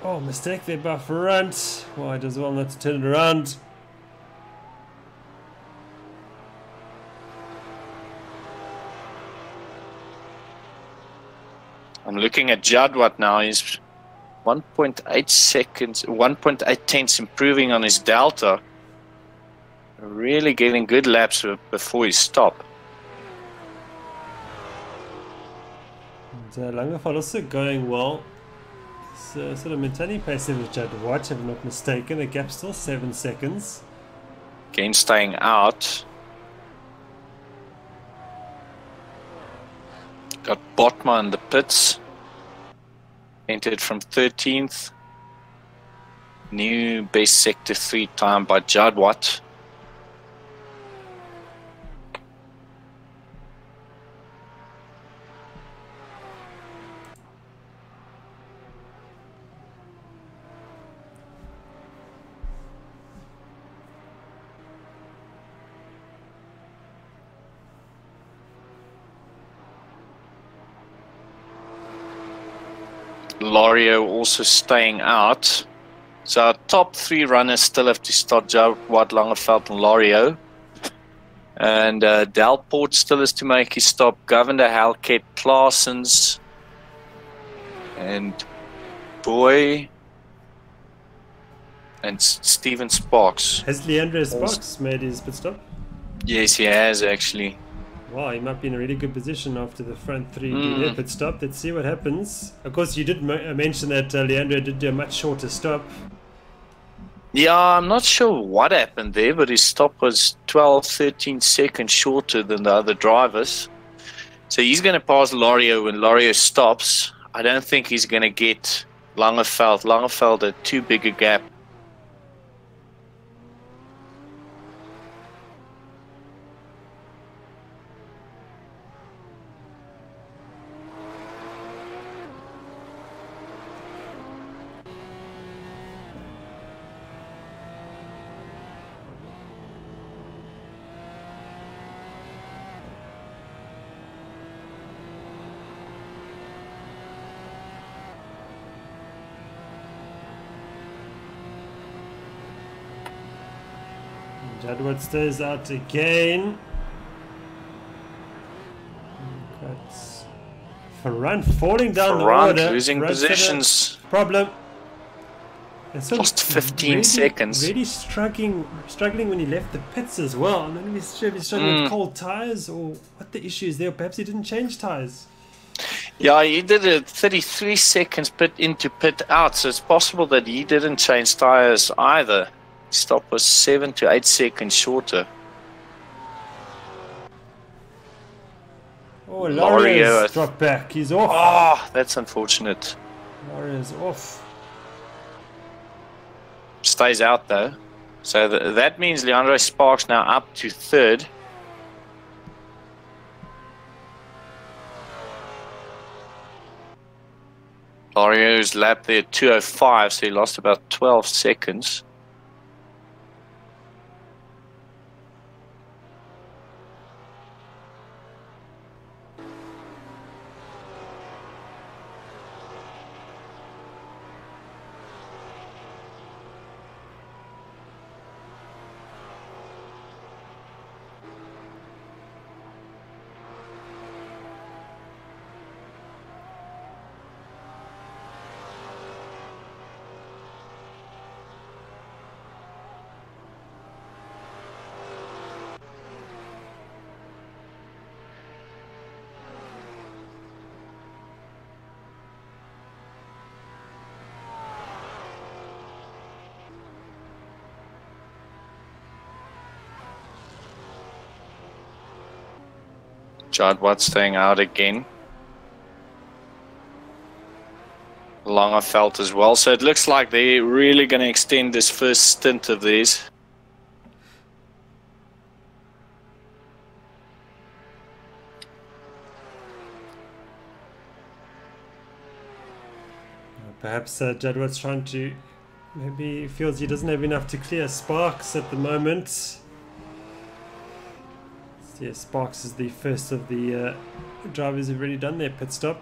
Oh, mistake there by Ferrand. Why does well not to turn it around.
I'm looking at Jadwat now. He's 1.8 seconds, 1.8 tenths improving on his delta. Really getting good laps before he stopped.
And Langefeld also going well. So sort of maintaining pace there with Jadwat, if I'm not mistaken. The gap's still 7 seconds.
Again, staying out. Got Botma in the pits. Entered from 13th. New base sector 3 time by Jadwat. Lorio also staying out. So our top 3 runners still have to start: Jadwat, Langeveld and Lorio. And Delport still has to make his stop. Governor, Halkett, Claessens and Boy and Steven Sparks.
Has Leandro Sparks made his pit stop?
Yes, he has actually.
Wow, he might be in a really good position after the front 3 do their pit stop. Let's see what happens. Of course, you did mention that Leandro did do a much shorter stop.
Yeah, I'm not sure what happened there, but his stop was 12-13 seconds shorter than the other drivers. So he's going to pass Lorio when Lorio stops. I don't think he's going to get Langeveld. Langeveld had too big a gap.
Jadwat stays out again. Got Ferrand falling down
Ferrand
the order.
losing positions.
Problem. And so
Lost 15
really,
seconds.
Really struggling when he left the pits as well. I'm not even sure if he's struggling with cold tires or what the issue is there. Perhaps he didn't change tires.
Yeah, he did a 33 seconds pit into pit out, so it's possible that he didn't change tires either. His stop was 7 to 8 seconds shorter.
Oh, Lorio's dropped back. He's off.
Oh, that's unfortunate.
Lorio's off.
Stays out though. So that means Leandro Sparks now up to 3rd. Lorio's lap there 2:05, so he lost about 12 seconds. Jadwat staying out again. Langeveld as well. So it looks like they're really going to extend this first stint of theirs.
Perhaps Jadwat's trying to... Maybe he feels he doesn't have enough to clear Sparks at the moment. Yeah, Sparks is the first of the drivers who've already done their pit stop.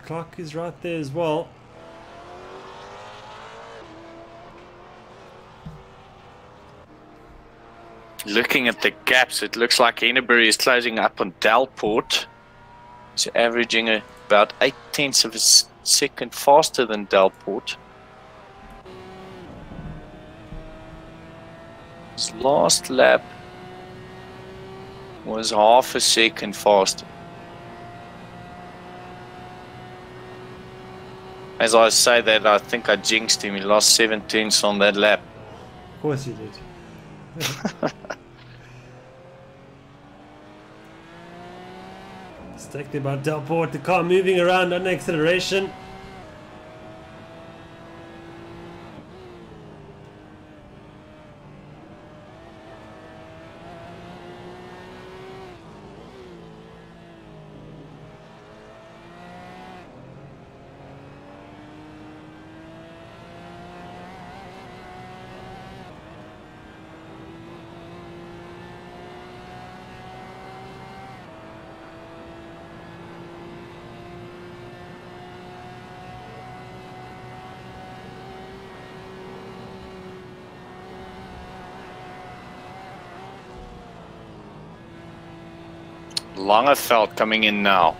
Clark is right there as well.
Looking at the gaps, it looks like Henneberry is closing up on Delport. He's averaging about 0.8 of a second faster than Delport. His last lap was half a second faster. As I say that, I think I jinxed him. He lost 7/10 on that lap.
Of course you did. Stacked about Delport, the car moving around on acceleration.
Langeveld coming in now.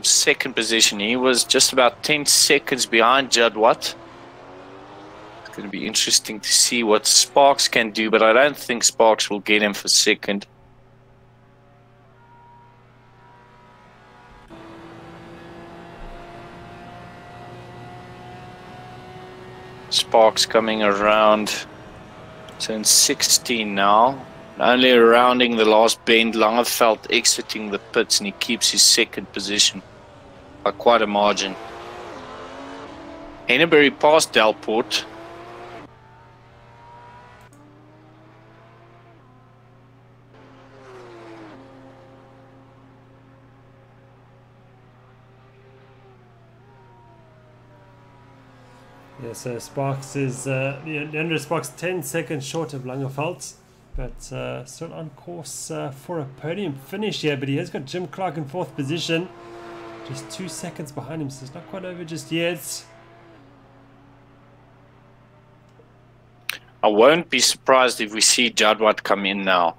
Second position. He was just about 10 seconds behind Jadwat. It's going to be interesting to see what Sparks can do, but I don't think Sparks will get him for second. Sparks coming around turn 16 now. Only rounding the last bend, Langeveld exiting the pits, and he keeps his second position by quite a margin. Henneberry past Delport.
Yeah, so Sparks is, Leandro Sparks 10 seconds short of Langeveld. But still on course for a podium finish here. But he has got Jim Clark in 4th position. Just 2 seconds behind him, so it's not quite over just yet.
I won't be surprised if we see Jadwat come in now.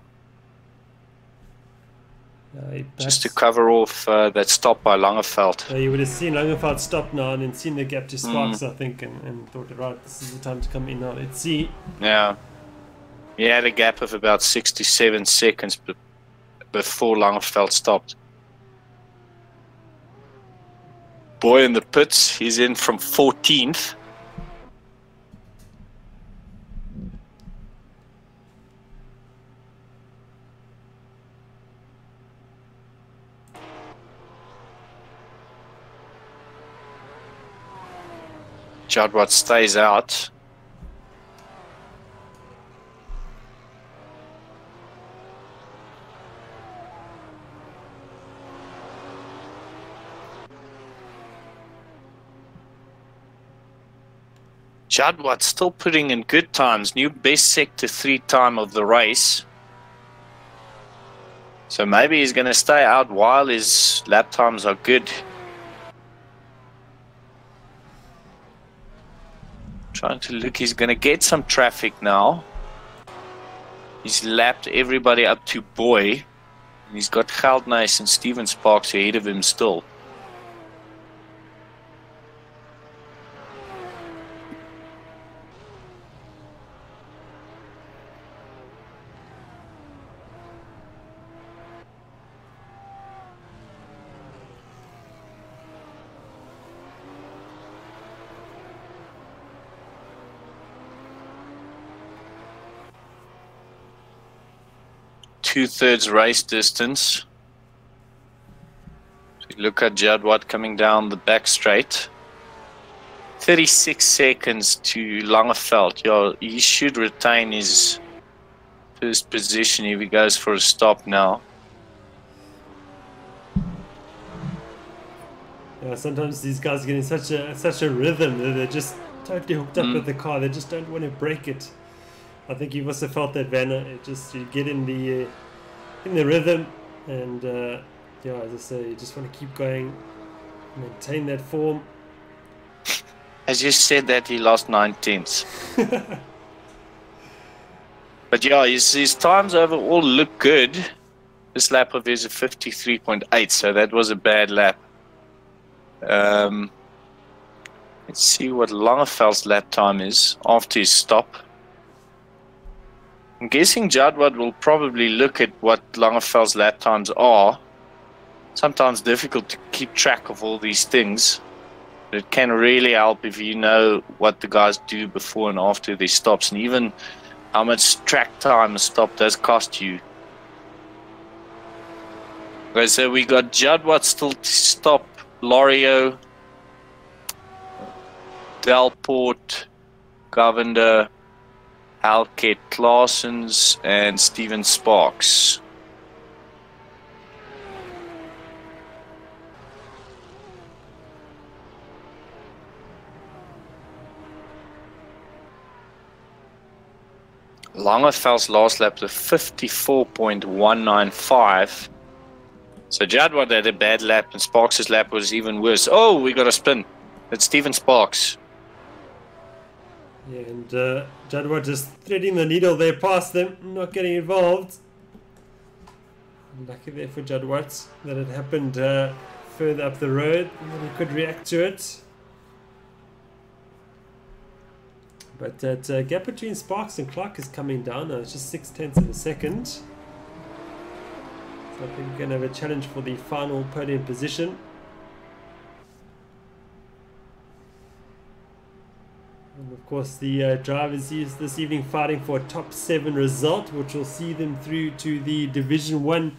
Just to cover off that stop by Langeveld.
You would have seen Langeveld stop now and then seen the gap to Sparks, I think, and thought, right, this is the time to come in now. Let's see.
Yeah. He had a gap of about 67 seconds before Langeveld stopped. Boy in the pits, he's in from 14th. Jadwat stays out. Jadwat still putting in good times. New best sector 3 time of the race. So maybe he's going to stay out while his lap times are good. Trying to look, he's going to get some traffic now. He's lapped everybody up to Boy. He's got Geldnys and Steven Sparks ahead of him still. Two-thirds race distance. So look at Jadwat coming down the back straight. 36 seconds to Langeveld. Yeah, he should retain his first position if he goes for a stop now.
Yeah, sometimes these guys are getting such a rhythm that they're just totally hooked up with the car. They just don't want to break it. I think you must have felt that, Werner. It just, you get in the rhythm, and yeah, as I say, you just want to keep going, maintain that form.
As you said that, he lost 9 tenths. But yeah, his times overall look good. This lap of his is 53.8, so that was a bad lap. Let's see what Langeveld's lap time is after his stop. I'm guessing Jadwat will probably look at what Langeveld's lap times are. sometimes difficult to keep track of all these things. But it can really help if you know what the guys do before and after these stops, and even how much track time a stop does cost you. Okay, so we got Jadwat still to stop, Lorio, Delport, Govender, Halkett Claessens, and Steven Sparks. Langeveld's last lap was 54.195. So Jadwat had a bad lap and Sparks' lap was even worse. Oh, we got a spin. It's Steven Sparks.
Yeah, and Jadwat just threading the needle there past them, not getting involved. Lucky there for Jadwat that it happened further up the road and that he could react to it. But that gap between Sparks and Clark is coming down now. It's just 0.6 of a second. So I think we're going to have a challenge for the final podium position. And of course the drivers this evening fighting for a top 7 result, which will see them through to the Division 1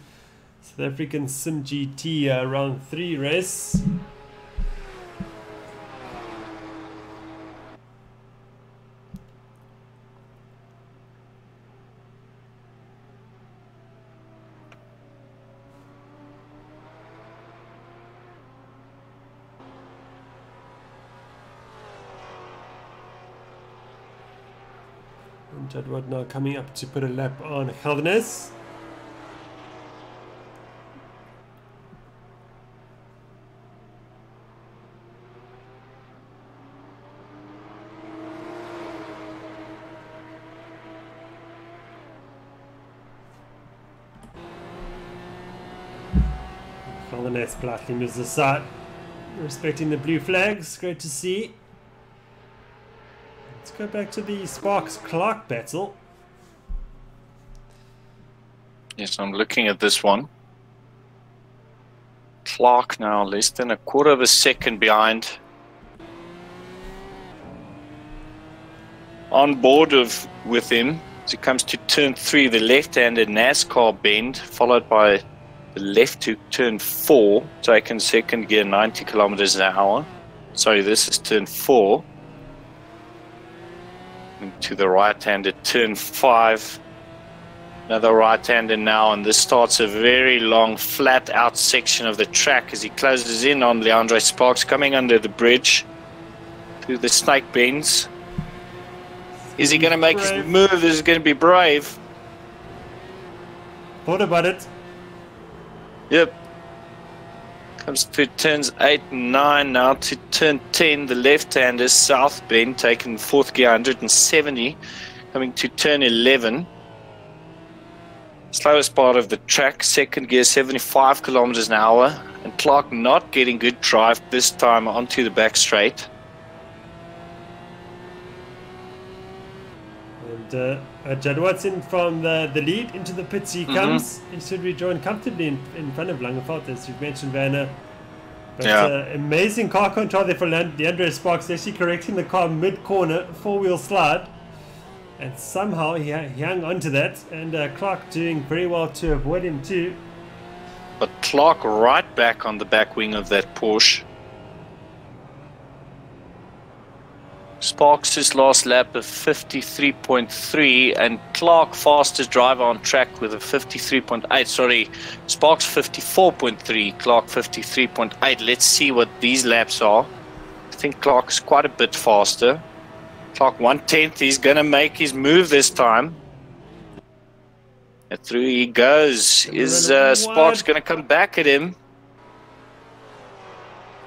South African simGT round 3 race. Jadwat now coming up to put a lap on Holden-Jones. Holden-Jones politely moves aside, respecting the blue flags. Great to see. Let's go back to the Sparks-Clark battle.
Yes, I'm looking at this one. Clark now less than a quarter of a second behind. On board with him as he comes to turn 3, the left-handed NASCAR bend, followed by the left to turn 4, taking second gear 90 kilometers an hour. Sorry, this is turn 4. To the right-hander, turn 5, another right-hander now, and this starts a very long flat-out section of the track as he closes in on Leandre Sparks, coming under the bridge through the snake bends. Is he going to make his move? Is he going to be brave?
Thought about it.
Yep. Comes to turns 8 and 9 now to turn 10. The left-hander south bend, taking 4th gear 170, coming to turn 11. Slowest part of the track, 2nd gear 75 kilometers an hour, and Clark not getting good drive this time onto the back straight.
And Jadwat's in from the lead into the pits. He comes. He should rejoin comfortably in front of Langeveld, as you've mentioned, Werner. But amazing car control there for Leandre Sparks, actually correcting the car mid-corner, 4-wheel slide. And somehow he hung on to that. And Clark doing very well to avoid him too.
But Clark right back on the back wing of that Porsche. Sparks' last lap of 53.3, and Clark fastest driver on track with a 53.8. Sorry, Sparks 54.3, Clark 53.8. Let's see what these laps are. I think Clark is quite a bit faster. Clark 1/10. He's going to make his move this time. And through he goes. Is Sparks going to come back at him?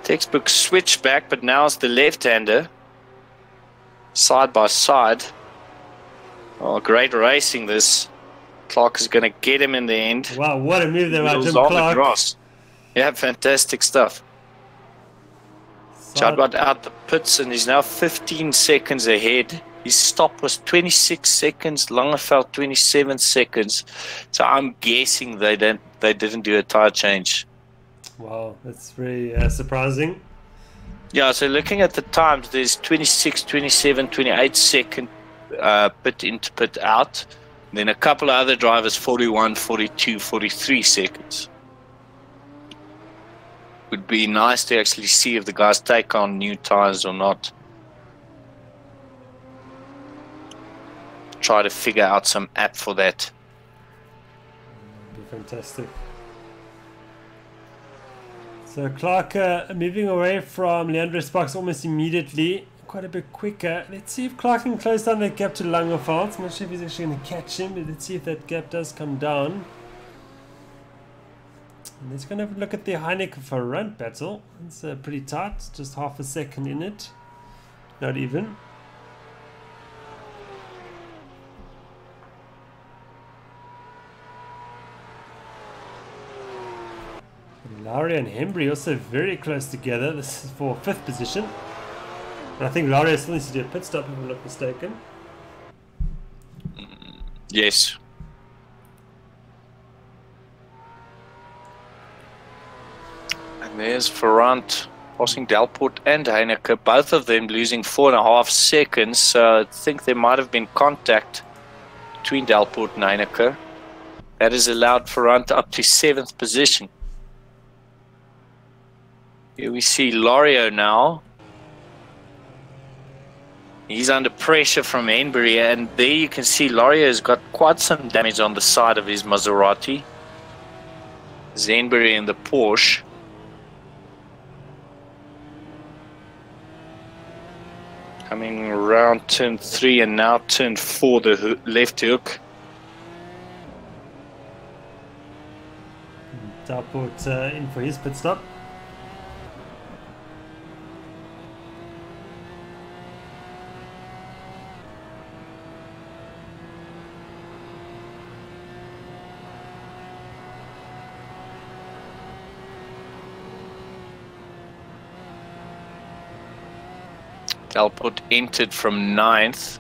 Textbook switchback, but now it's the left-hander. Side by side. Oh, great racing this. Clark is going to get him in the end.
Wow, what a move there by Jim Clark.
The yeah, fantastic stuff. Jadwat out the pits, and he's now 15 seconds ahead. His stop was 26 seconds, Langeveld 27 seconds. So I'm guessing they didn't do a tire change.
Wow, that's very surprising.
Yeah, so looking at the times, there's 26, 27, 28 second pit in to pit out. Then a couple of other drivers, 41, 42, 43 seconds. Would be nice to actually see if the guys take on new tires or not. Try to figure out some app for that.
That'd be fantastic. So Clark moving away from Leandro Sparks almost immediately, quite a bit quicker. Let's see if Clark can close down that gap to Langerfeld. I'm not sure if he's actually going to catch him, but let's see if that gap does come down. And let's go and have a look at the Heineken front battle. It's pretty tight, just half a second in it, not even. Lauria and Hembry also very close together. This is for 5th position. And I think Lauria still needs to do a pit stop if I'm not mistaken.
Yes. And there's Ferrand passing Delport and Heineke, both of them losing 4.5 seconds. So I think there might have been contact between Delport and Heineke. That has allowed Ferrand up to 7th position. Here we see Lorio now. He's under pressure from Henbury, and there you can see Lorio has got quite some damage on the side of his Maserati. Henbury in the Porsche. Coming around turn 3 and now turn 4, the left hook.
Delport in for his pit stop.
Delport entered from 9th.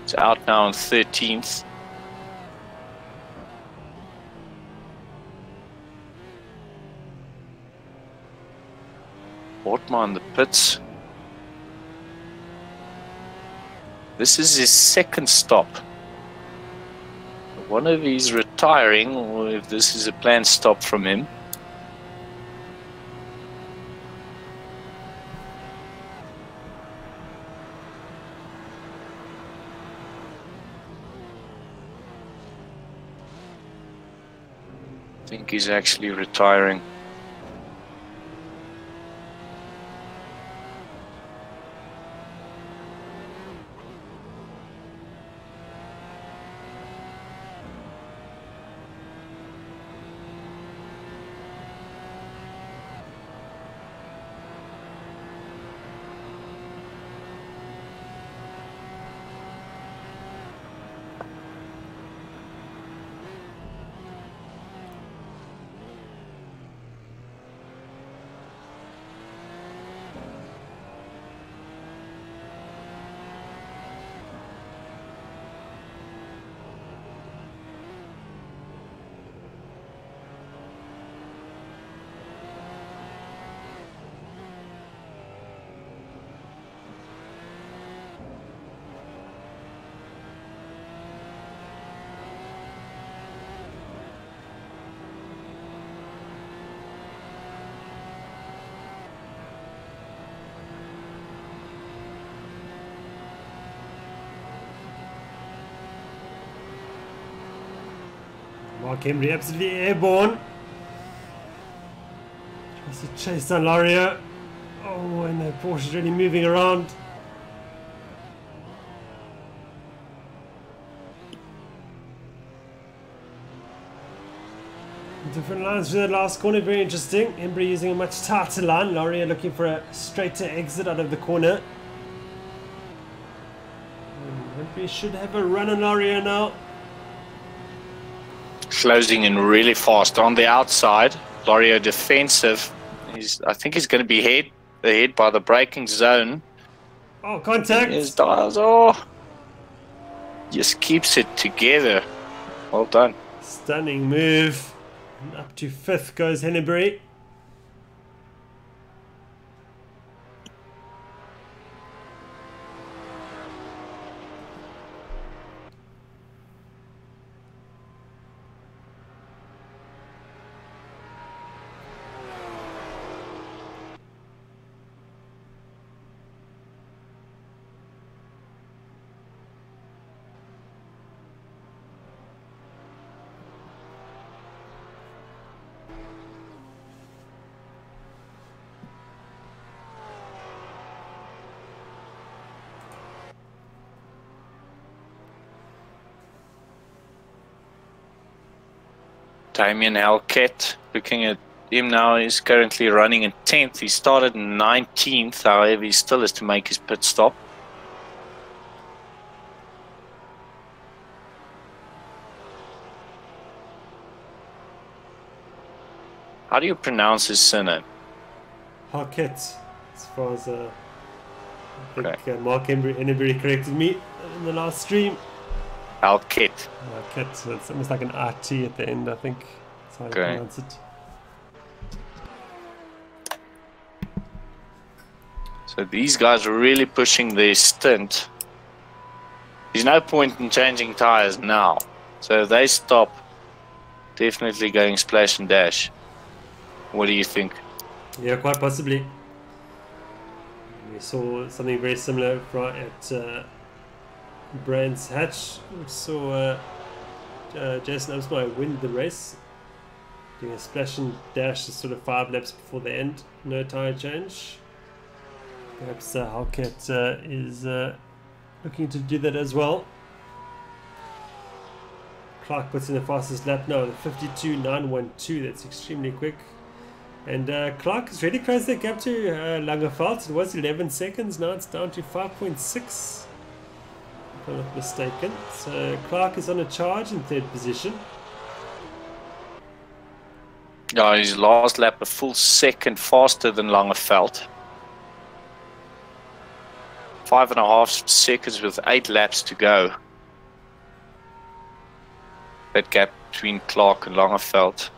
It's out now on 13th. Ortma in the pits. This is his 2nd stop. I wonder if he's retiring or if this is a planned stop from him. I think he's actually retiring.
Mark Henry absolutely airborne. Tries to chase down Lario. Oh, and the Porsche is really moving around. Different lines for the last corner, very interesting. Embry using a much tighter line. Lario looking for a straighter exit out of the corner. Embry should have a run on Lario now.
Closing in really fast on the outside. Lorio defensive. I think he's going to be ahead by the braking zone.
Oh, contact!
His dials. Oh, just keeps it together. Well done.
Stunning move. And up to 5th goes Hennebury.
Damien Halkett, looking at him now, he's currently running in 10th. He started in 19th, however, he still has to make his pit stop. How do you pronounce his surname?
Halkett, as far as I think Mark Henneberry corrected me in the last stream.
Halkett.
Halkett, so it's almost like an RT at the end, I think. That's how you pronounce it.
So these guys are really pushing their stint. There's no point in changing tires now. So if they stop, definitely going splash and dash. What do you think?
Yeah, quite possibly. We saw something very similar at Brands Hatch. We saw Jason Amsmeyer win the race, doing a splash and dash sort of 5 laps before the end. No tire change. Perhaps Halkett is looking to do that as well. Clark puts in the fastest lap now, the 52.912. That's extremely quick. And Clark has really closed that gap to Langerfeld. It was 11 seconds, now it's down to 5.6. If I'm not mistaken. So Clark is on a charge in 3rd position.
Yeah, his last lap a full second faster than Langerfeld. 5.5 seconds with 8 laps to go. That gap between Clark and Langerfeld.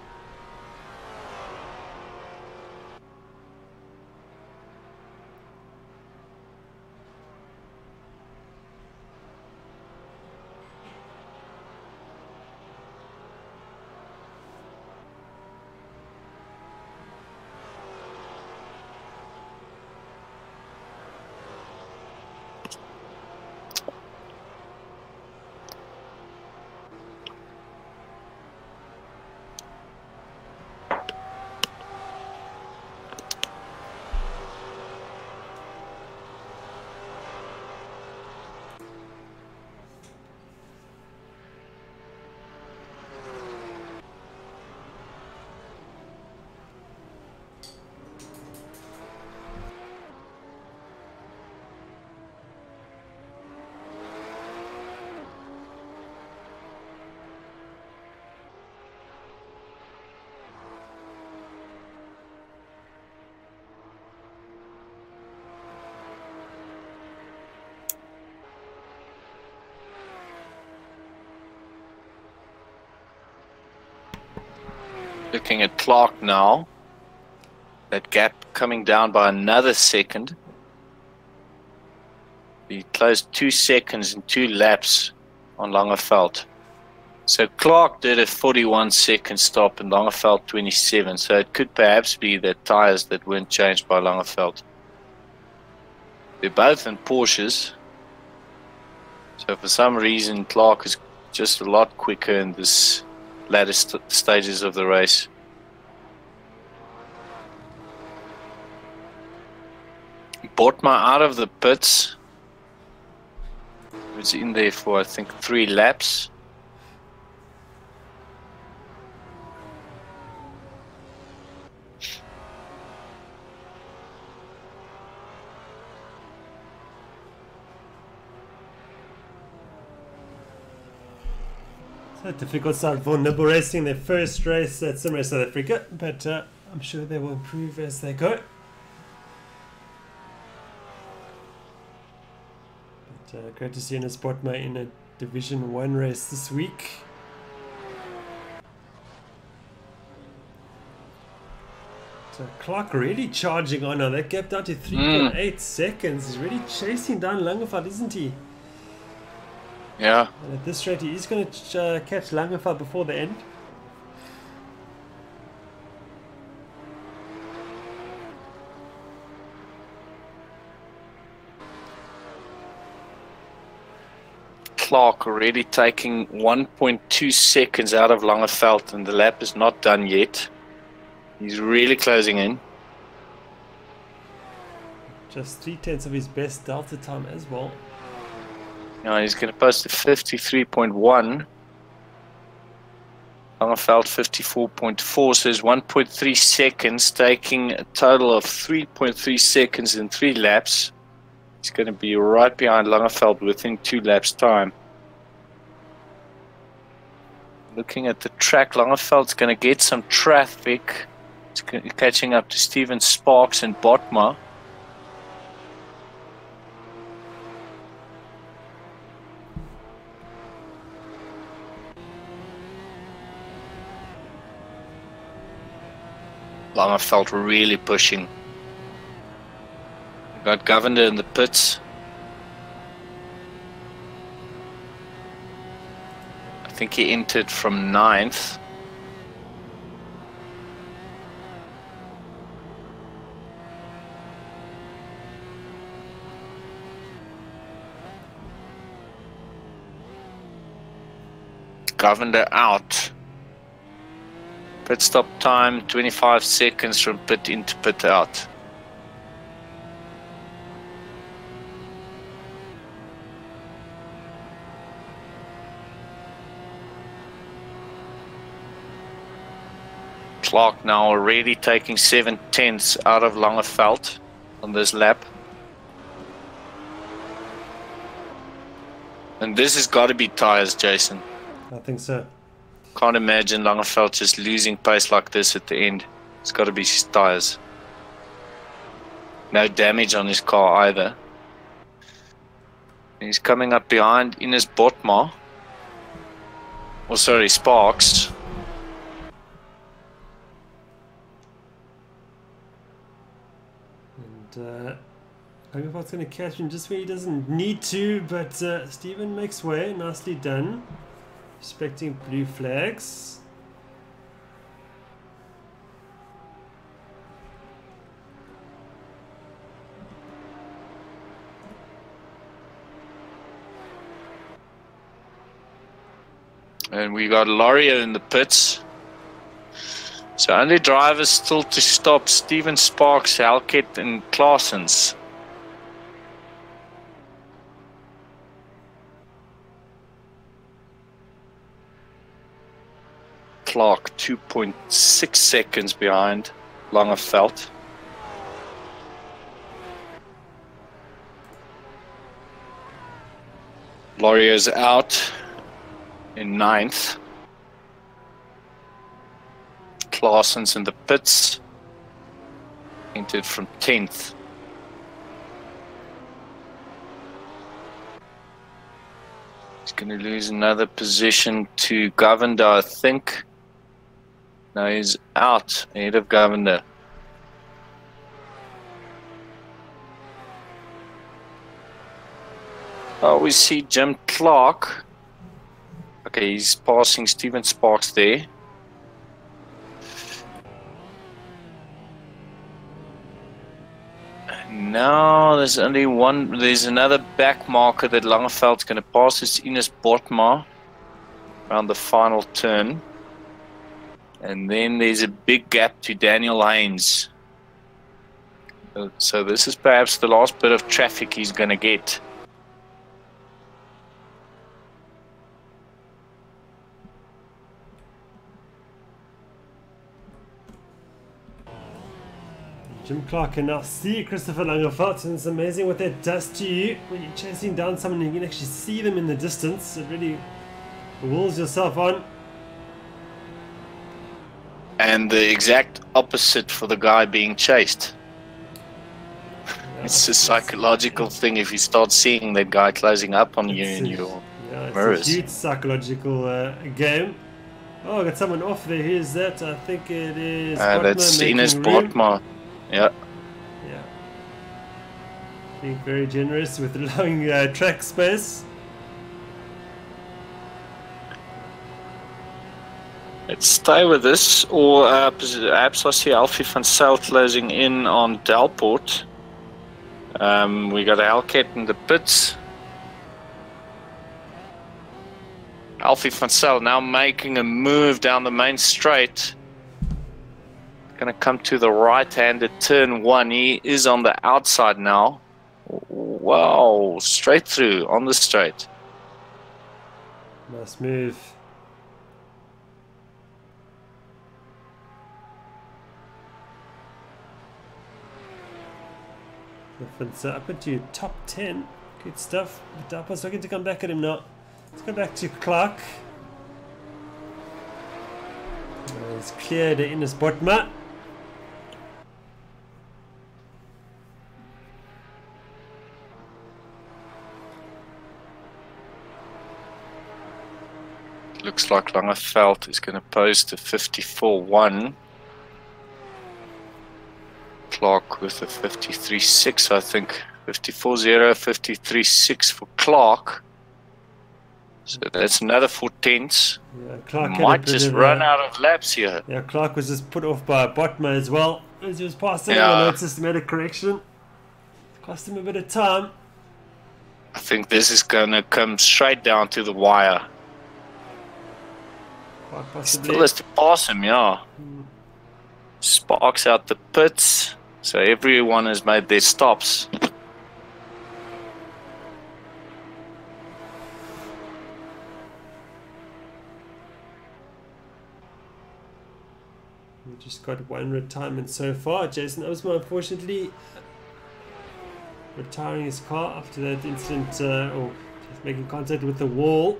Looking at Clark now, that gap coming down by another second. He closed 2 seconds in 2 laps on Langerfeld. So Clark did a 41-second stop and Langerfeld 27. So it could perhaps be that tires that weren't changed by Langerfeld. They're both in Porsches. So for some reason Clark is just a lot quicker in this latter stages of the race. Bortma out of the pits. He was in there for I think 3 laps.
So difficult start for Nibble Racing, their first race at SimRace South Africa, but I'm sure they will improve as they go. But great to see Ines Bortma in a Division 1 race this week. So Clark really charging on now. That gap down to 3.8 seconds. He's really chasing down Langerfeld, isn't he?
Yeah.
And at this rate, he is going to catch Langerfeld before the end.
Clark already taking 1.2 seconds out of Langerfeld, and the lap is not done yet. He's really closing in.
Just 3/10 of his best delta time as well.
He's going to post a 53.1. Langeveld 54.4, so there's 1.3 seconds, taking a total of 3.3 seconds in 3 laps. He's going to be right behind Langeveld within 2 laps' time. Looking at the track, Langeveld's going to get some traffic. It's catching up to Steven Sparks and Botma. Langeveld really pushing. We got Governor in the pits. I think he entered from 9th. Governor out. Pit stop time 25 seconds from pit in to pit out. Clark now already taking 7/10 out of Langeveld on this lap. And this has got to be tyres, Jason.
I think so.
Can't imagine Langeveld just losing pace like this at the end. It's got to be his tyres. No damage on his car either. He's coming up behind Ines Botma. Oh, sorry, Sparks.
And Langeveld's going to catch him just where he doesn't need to, but Steven makes way. Nicely done. Respecting blue flags.
And we got Laurier in the pits. So only drivers still to stop: Steven Sparks, Halkett and Claessens. Clark 2.6 seconds behind Langeveld. Laurier's out in 9th. Claessens in the pits. Entered from 10th. He's going to lose another position to Governor, I think. Now he's out ahead of Governor. Oh, we see Jim Clark. Okay, he's passing Steven Sparks there. And now there's only one. There's another back marker that Langeveld's going to pass. It's Ines Botma around the final turn. And then there's a big gap to Daniel Haynes. So this is perhaps the last bit of traffic he's going to get.
Jim Clark can now see Christopher Langeveld, and it's amazing what that does to you when you're chasing down someone and you can actually see them in the distance. It really wills yourself on.
And the exact opposite for the guy being chased.
Yeah,
it's a psychological thing if you start seeing that guy closing up on you in your mirrors.
It's a huge psychological game. Oh, I got someone off there. Who is that? I think it is.
That's Ines Botma. Yeah.
Yeah. Being very generous with allowing track space.
Let's stay with this, or perhaps I see Alfie van Zyl closing in on Delport. We got Halkett in the pits. Alfie van Zyl now making a move down the main straight. Going to come to the right-handed turn 1. He is on the outside now. Wow, straight through on the straight.
Nice move. Difference up into top 10. Good stuff. Dapa's looking to come back at him now. Let's go back to Clark. He's cleared in his bottom.
Looks like Langeveld is going to post a 54.1. Clark with a 53.6, I think. 54.0, 53.6 for Clark. So that's another 4 tenths.
Yeah, Clark
might just run out of laps here.
Yeah, Clark was just put off by Botma as well as he was passing.
Yeah.
I know it's systematic correction. Cost him a bit of time.
I think this is going to come straight down to the wire.
Quite possibly.
Still has to pass him, yeah. Sparks out the pits. So everyone has made their stops.
We just got one retirement so far. Jason Osma, unfortunately, retiring his car after that incident, or just making contact with the wall.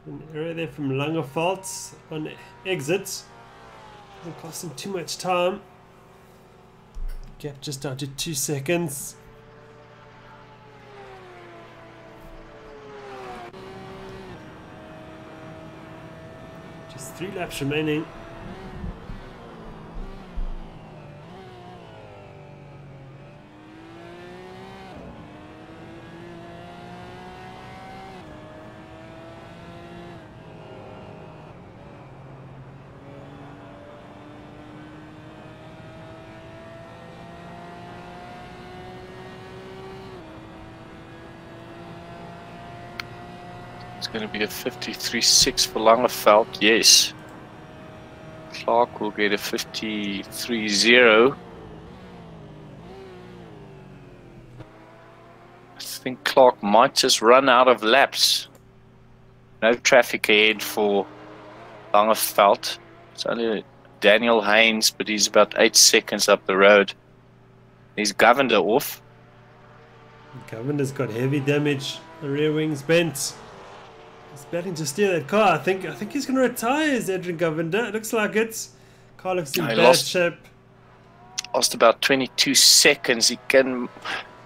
An error there from Langeveld on exits. Doesn't cost him too much time. Gap just down to 2 seconds. Just 3 laps remaining.
It's going to be a 53.6 for Langeveld, yes. Clark will get a 53.0. I think Clark might just run out of laps. No traffic ahead for Langeveld. It's only Daniel Haynes, but he's about 8 seconds up the road. He's Governor off.
Governor's got heavy damage. The rear wing's bent. He's battling to steer that car. I think he's going to retire, is Adrian Govender. It looks like it. Car looks in bad shape.
Lost about 22 seconds. I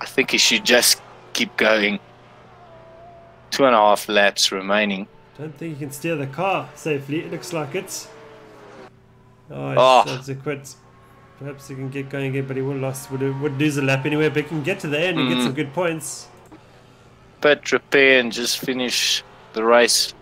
think he should just keep going. 2.5 laps remaining.
Don't think he can steer the car safely. It looks like it. Oh, he's subsequent. Perhaps he can get going again, but he would lose a lap anyway. But he can get to the end and get some good points.
Pit repair and just finish the race.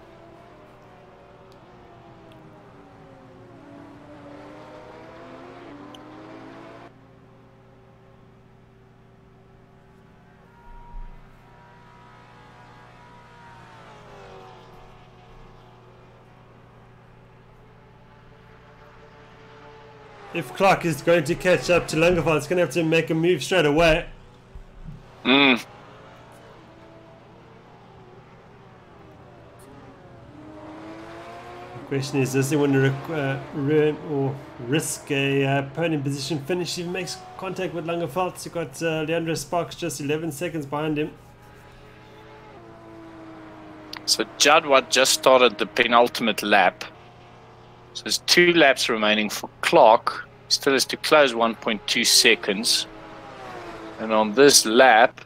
If Clark is going to catch up to Langeveld, it's going to have to make a move straight away. The question is, does he want to ruin or risk a podium position finish if he makes contact with Langeveld? You've got Leandro Sparks just 11 seconds behind him.
So Jadwat just started the penultimate lap. So there's 2 laps remaining for Clark. He still has to close 1.2 seconds. And on this lap,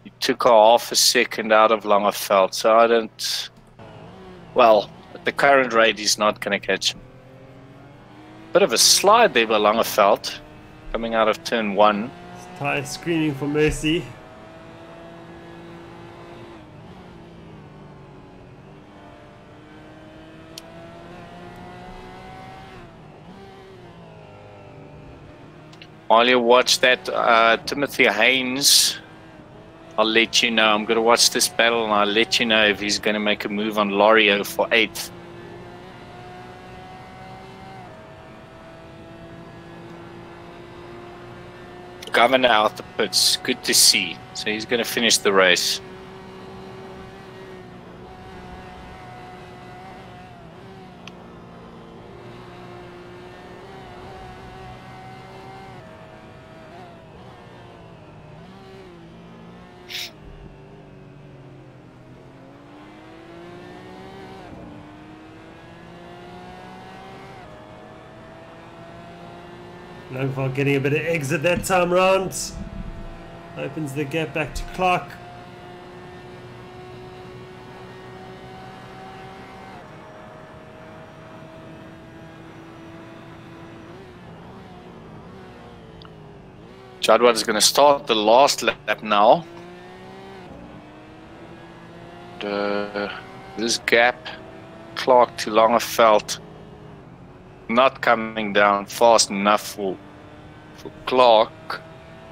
he took a half a second out of Langeveld. So I don't... Well, at the current rate, he's not going to catch him. Bit of a slide there by Langeveld, coming out of turn 1.
Ty screaming for mercy.
While you watch that, Timothy Haynes, I'll let you know. I'm going to watch this battle and I'll let you know if he's going to make a move on Lorio for 8th. governor out the pits. Good to see. So he's going to finish the race.
Langeveld getting a bit of exit that time round. Opens the gap back to Clark.
Jadwat is going to start the last lap now. This gap, Clark to Langeveld, not coming down fast enough for Clark.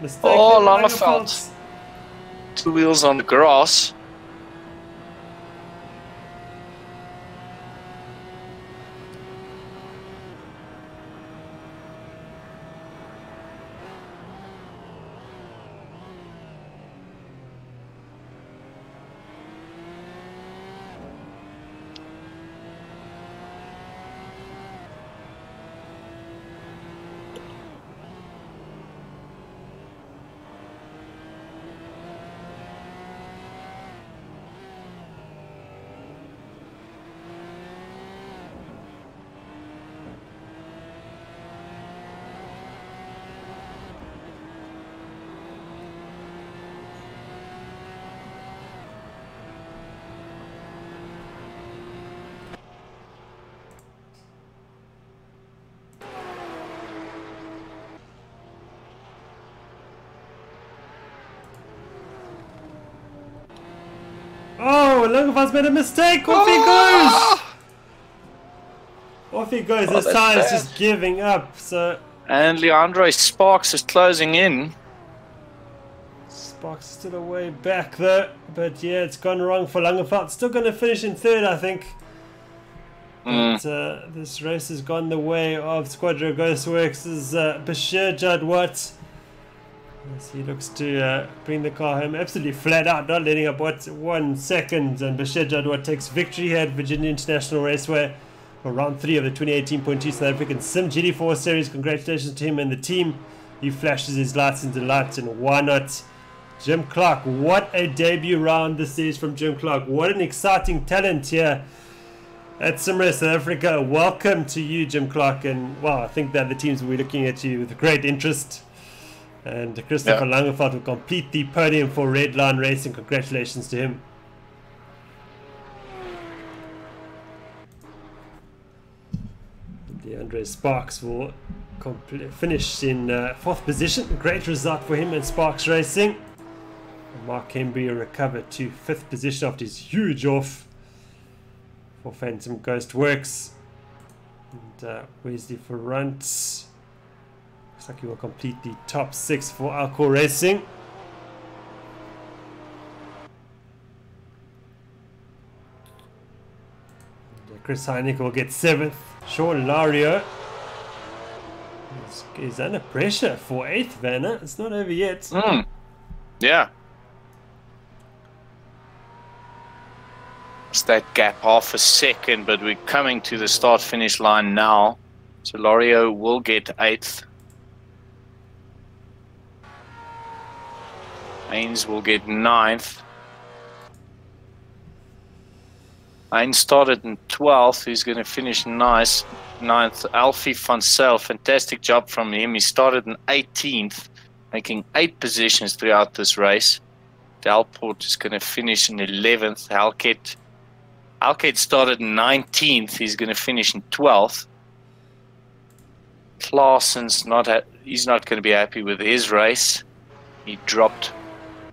Mistake.
Oh, Langeveld. 2 wheels on the grass.
Oh, Langeveld's made a mistake. Off he goes. Off he goes. This tire is just giving up. So.
And Leandre Sparks is closing in.
Sparks is still a way back though. But yeah, it's gone wrong for Langeveld. Still going to finish in third, I think. But this race has gone the way of Squadra Ghostworks' Bashir Jadwat. As he looks to bring the car home absolutely flat out, not letting up 1 second. And Bashir Jadwat takes victory here at Virginia International Raceway for round 3 of the 2018.2 South African simGT4 series. Congratulations to him and the team. He flashes his lights into lights, and why not? Jim Clark, what a debut round this is from Jim Clark. What an exciting talent here at SimRace South Africa. Welcome to you, Jim Clark. And well, I think that the teams will be looking at you with great interest. And Christopher Langeveld will complete the podium for Red Line Racing. Congratulations to him. DeAndre Sparks will finish in 4th position. Great result for him and Sparks Racing. And Mark Hembury will recover to 5th position after his huge off for Phantom Ghost Works. And Wesley Ferrant. Looks like he will complete the top 6 for Alcor Racing. And Chris Heineken will get 7th. Sean Lario is under pressure for 8th, Werner. It's not over yet.
Yeah. It's that gap half a second, but we're coming to the start-finish line now. So Lario will get 8th. Haynes will get 9th. Haynes started in 12th. He's going to finish nice. 9th. Alfie van Zyl, fantastic job from him. He started in 18th, making 8 positions throughout this race. Delport is going to finish in 11th. Halkett started in 19th. He's going to finish in 12th. Claessen's he's not going to be happy with his race. He dropped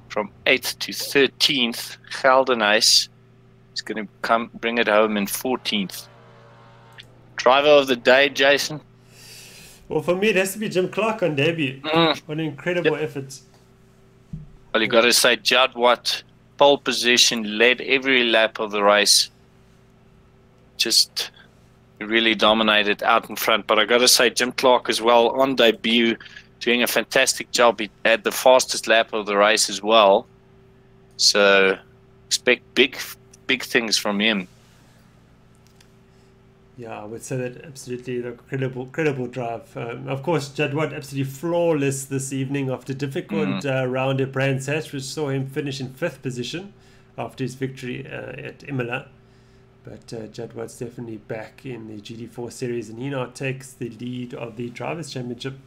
from 8th to 13th. Geldenhuys is going to bring it home in 14th. Driver of the day, Jason?
Well, for me, it has to be Jim Clark on debut. What an incredible effort.
Well, you got to say, Jadwat, pole position, led every lap of the race. Just really dominated out in front. But I got to say, Jim Clark as well on debut doing a fantastic job. He had the fastest lap of the race as well. So expect big things from him.
Yeah, I would say that absolutely the credible drive. Of course, Jadwat absolutely flawless this evening after a difficult round at Brands Hatch, which saw him finish in 5th position after his victory at Imola. But Jadwat's definitely back in the GT4 series, and he now takes the lead of the Drivers' Championship.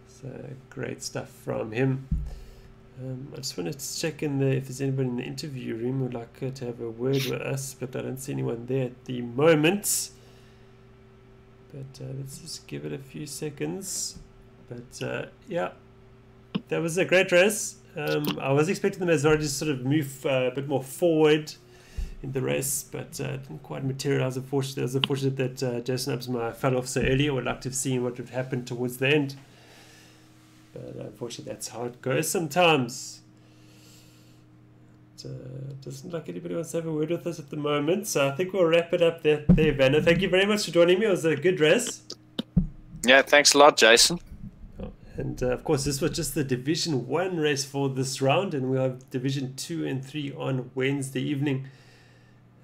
So great stuff from him. I just wanted to check if there's anybody in the interview room who would like to have a word with us, but I don't see anyone there at the moment. But let's just give it a few seconds. But yeah, that was a great race. I was expecting the Maserati to sort of move a bit more forward in the race, but didn't quite materialize. Unfortunately, I was unfortunate that Jason Absmeyer fell off so early. I would like to have seen what would happen towards the end. But unfortunately, that's how it goes sometimes. Doesn't like anybody wants to have a word with us at the moment. So I think we'll wrap it up there, Werner. Thank you very much for joining me. It was a good race.
Yeah, thanks a lot, Jason.
And of course, this was just the Division 1 race for this round. And we'll have Division 2 and 3 on Wednesday evening.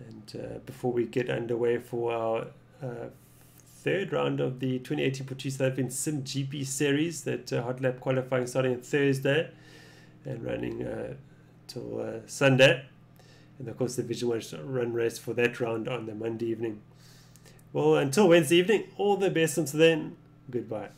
And before we get underway for our third round of the 2018 Portuguese South African simGP series, that hot lap qualifying starting on Thursday and running till Sunday, and of course the Division 1 run race for that round on the Monday evening. Well, until Wednesday evening, all the best until then. Goodbye.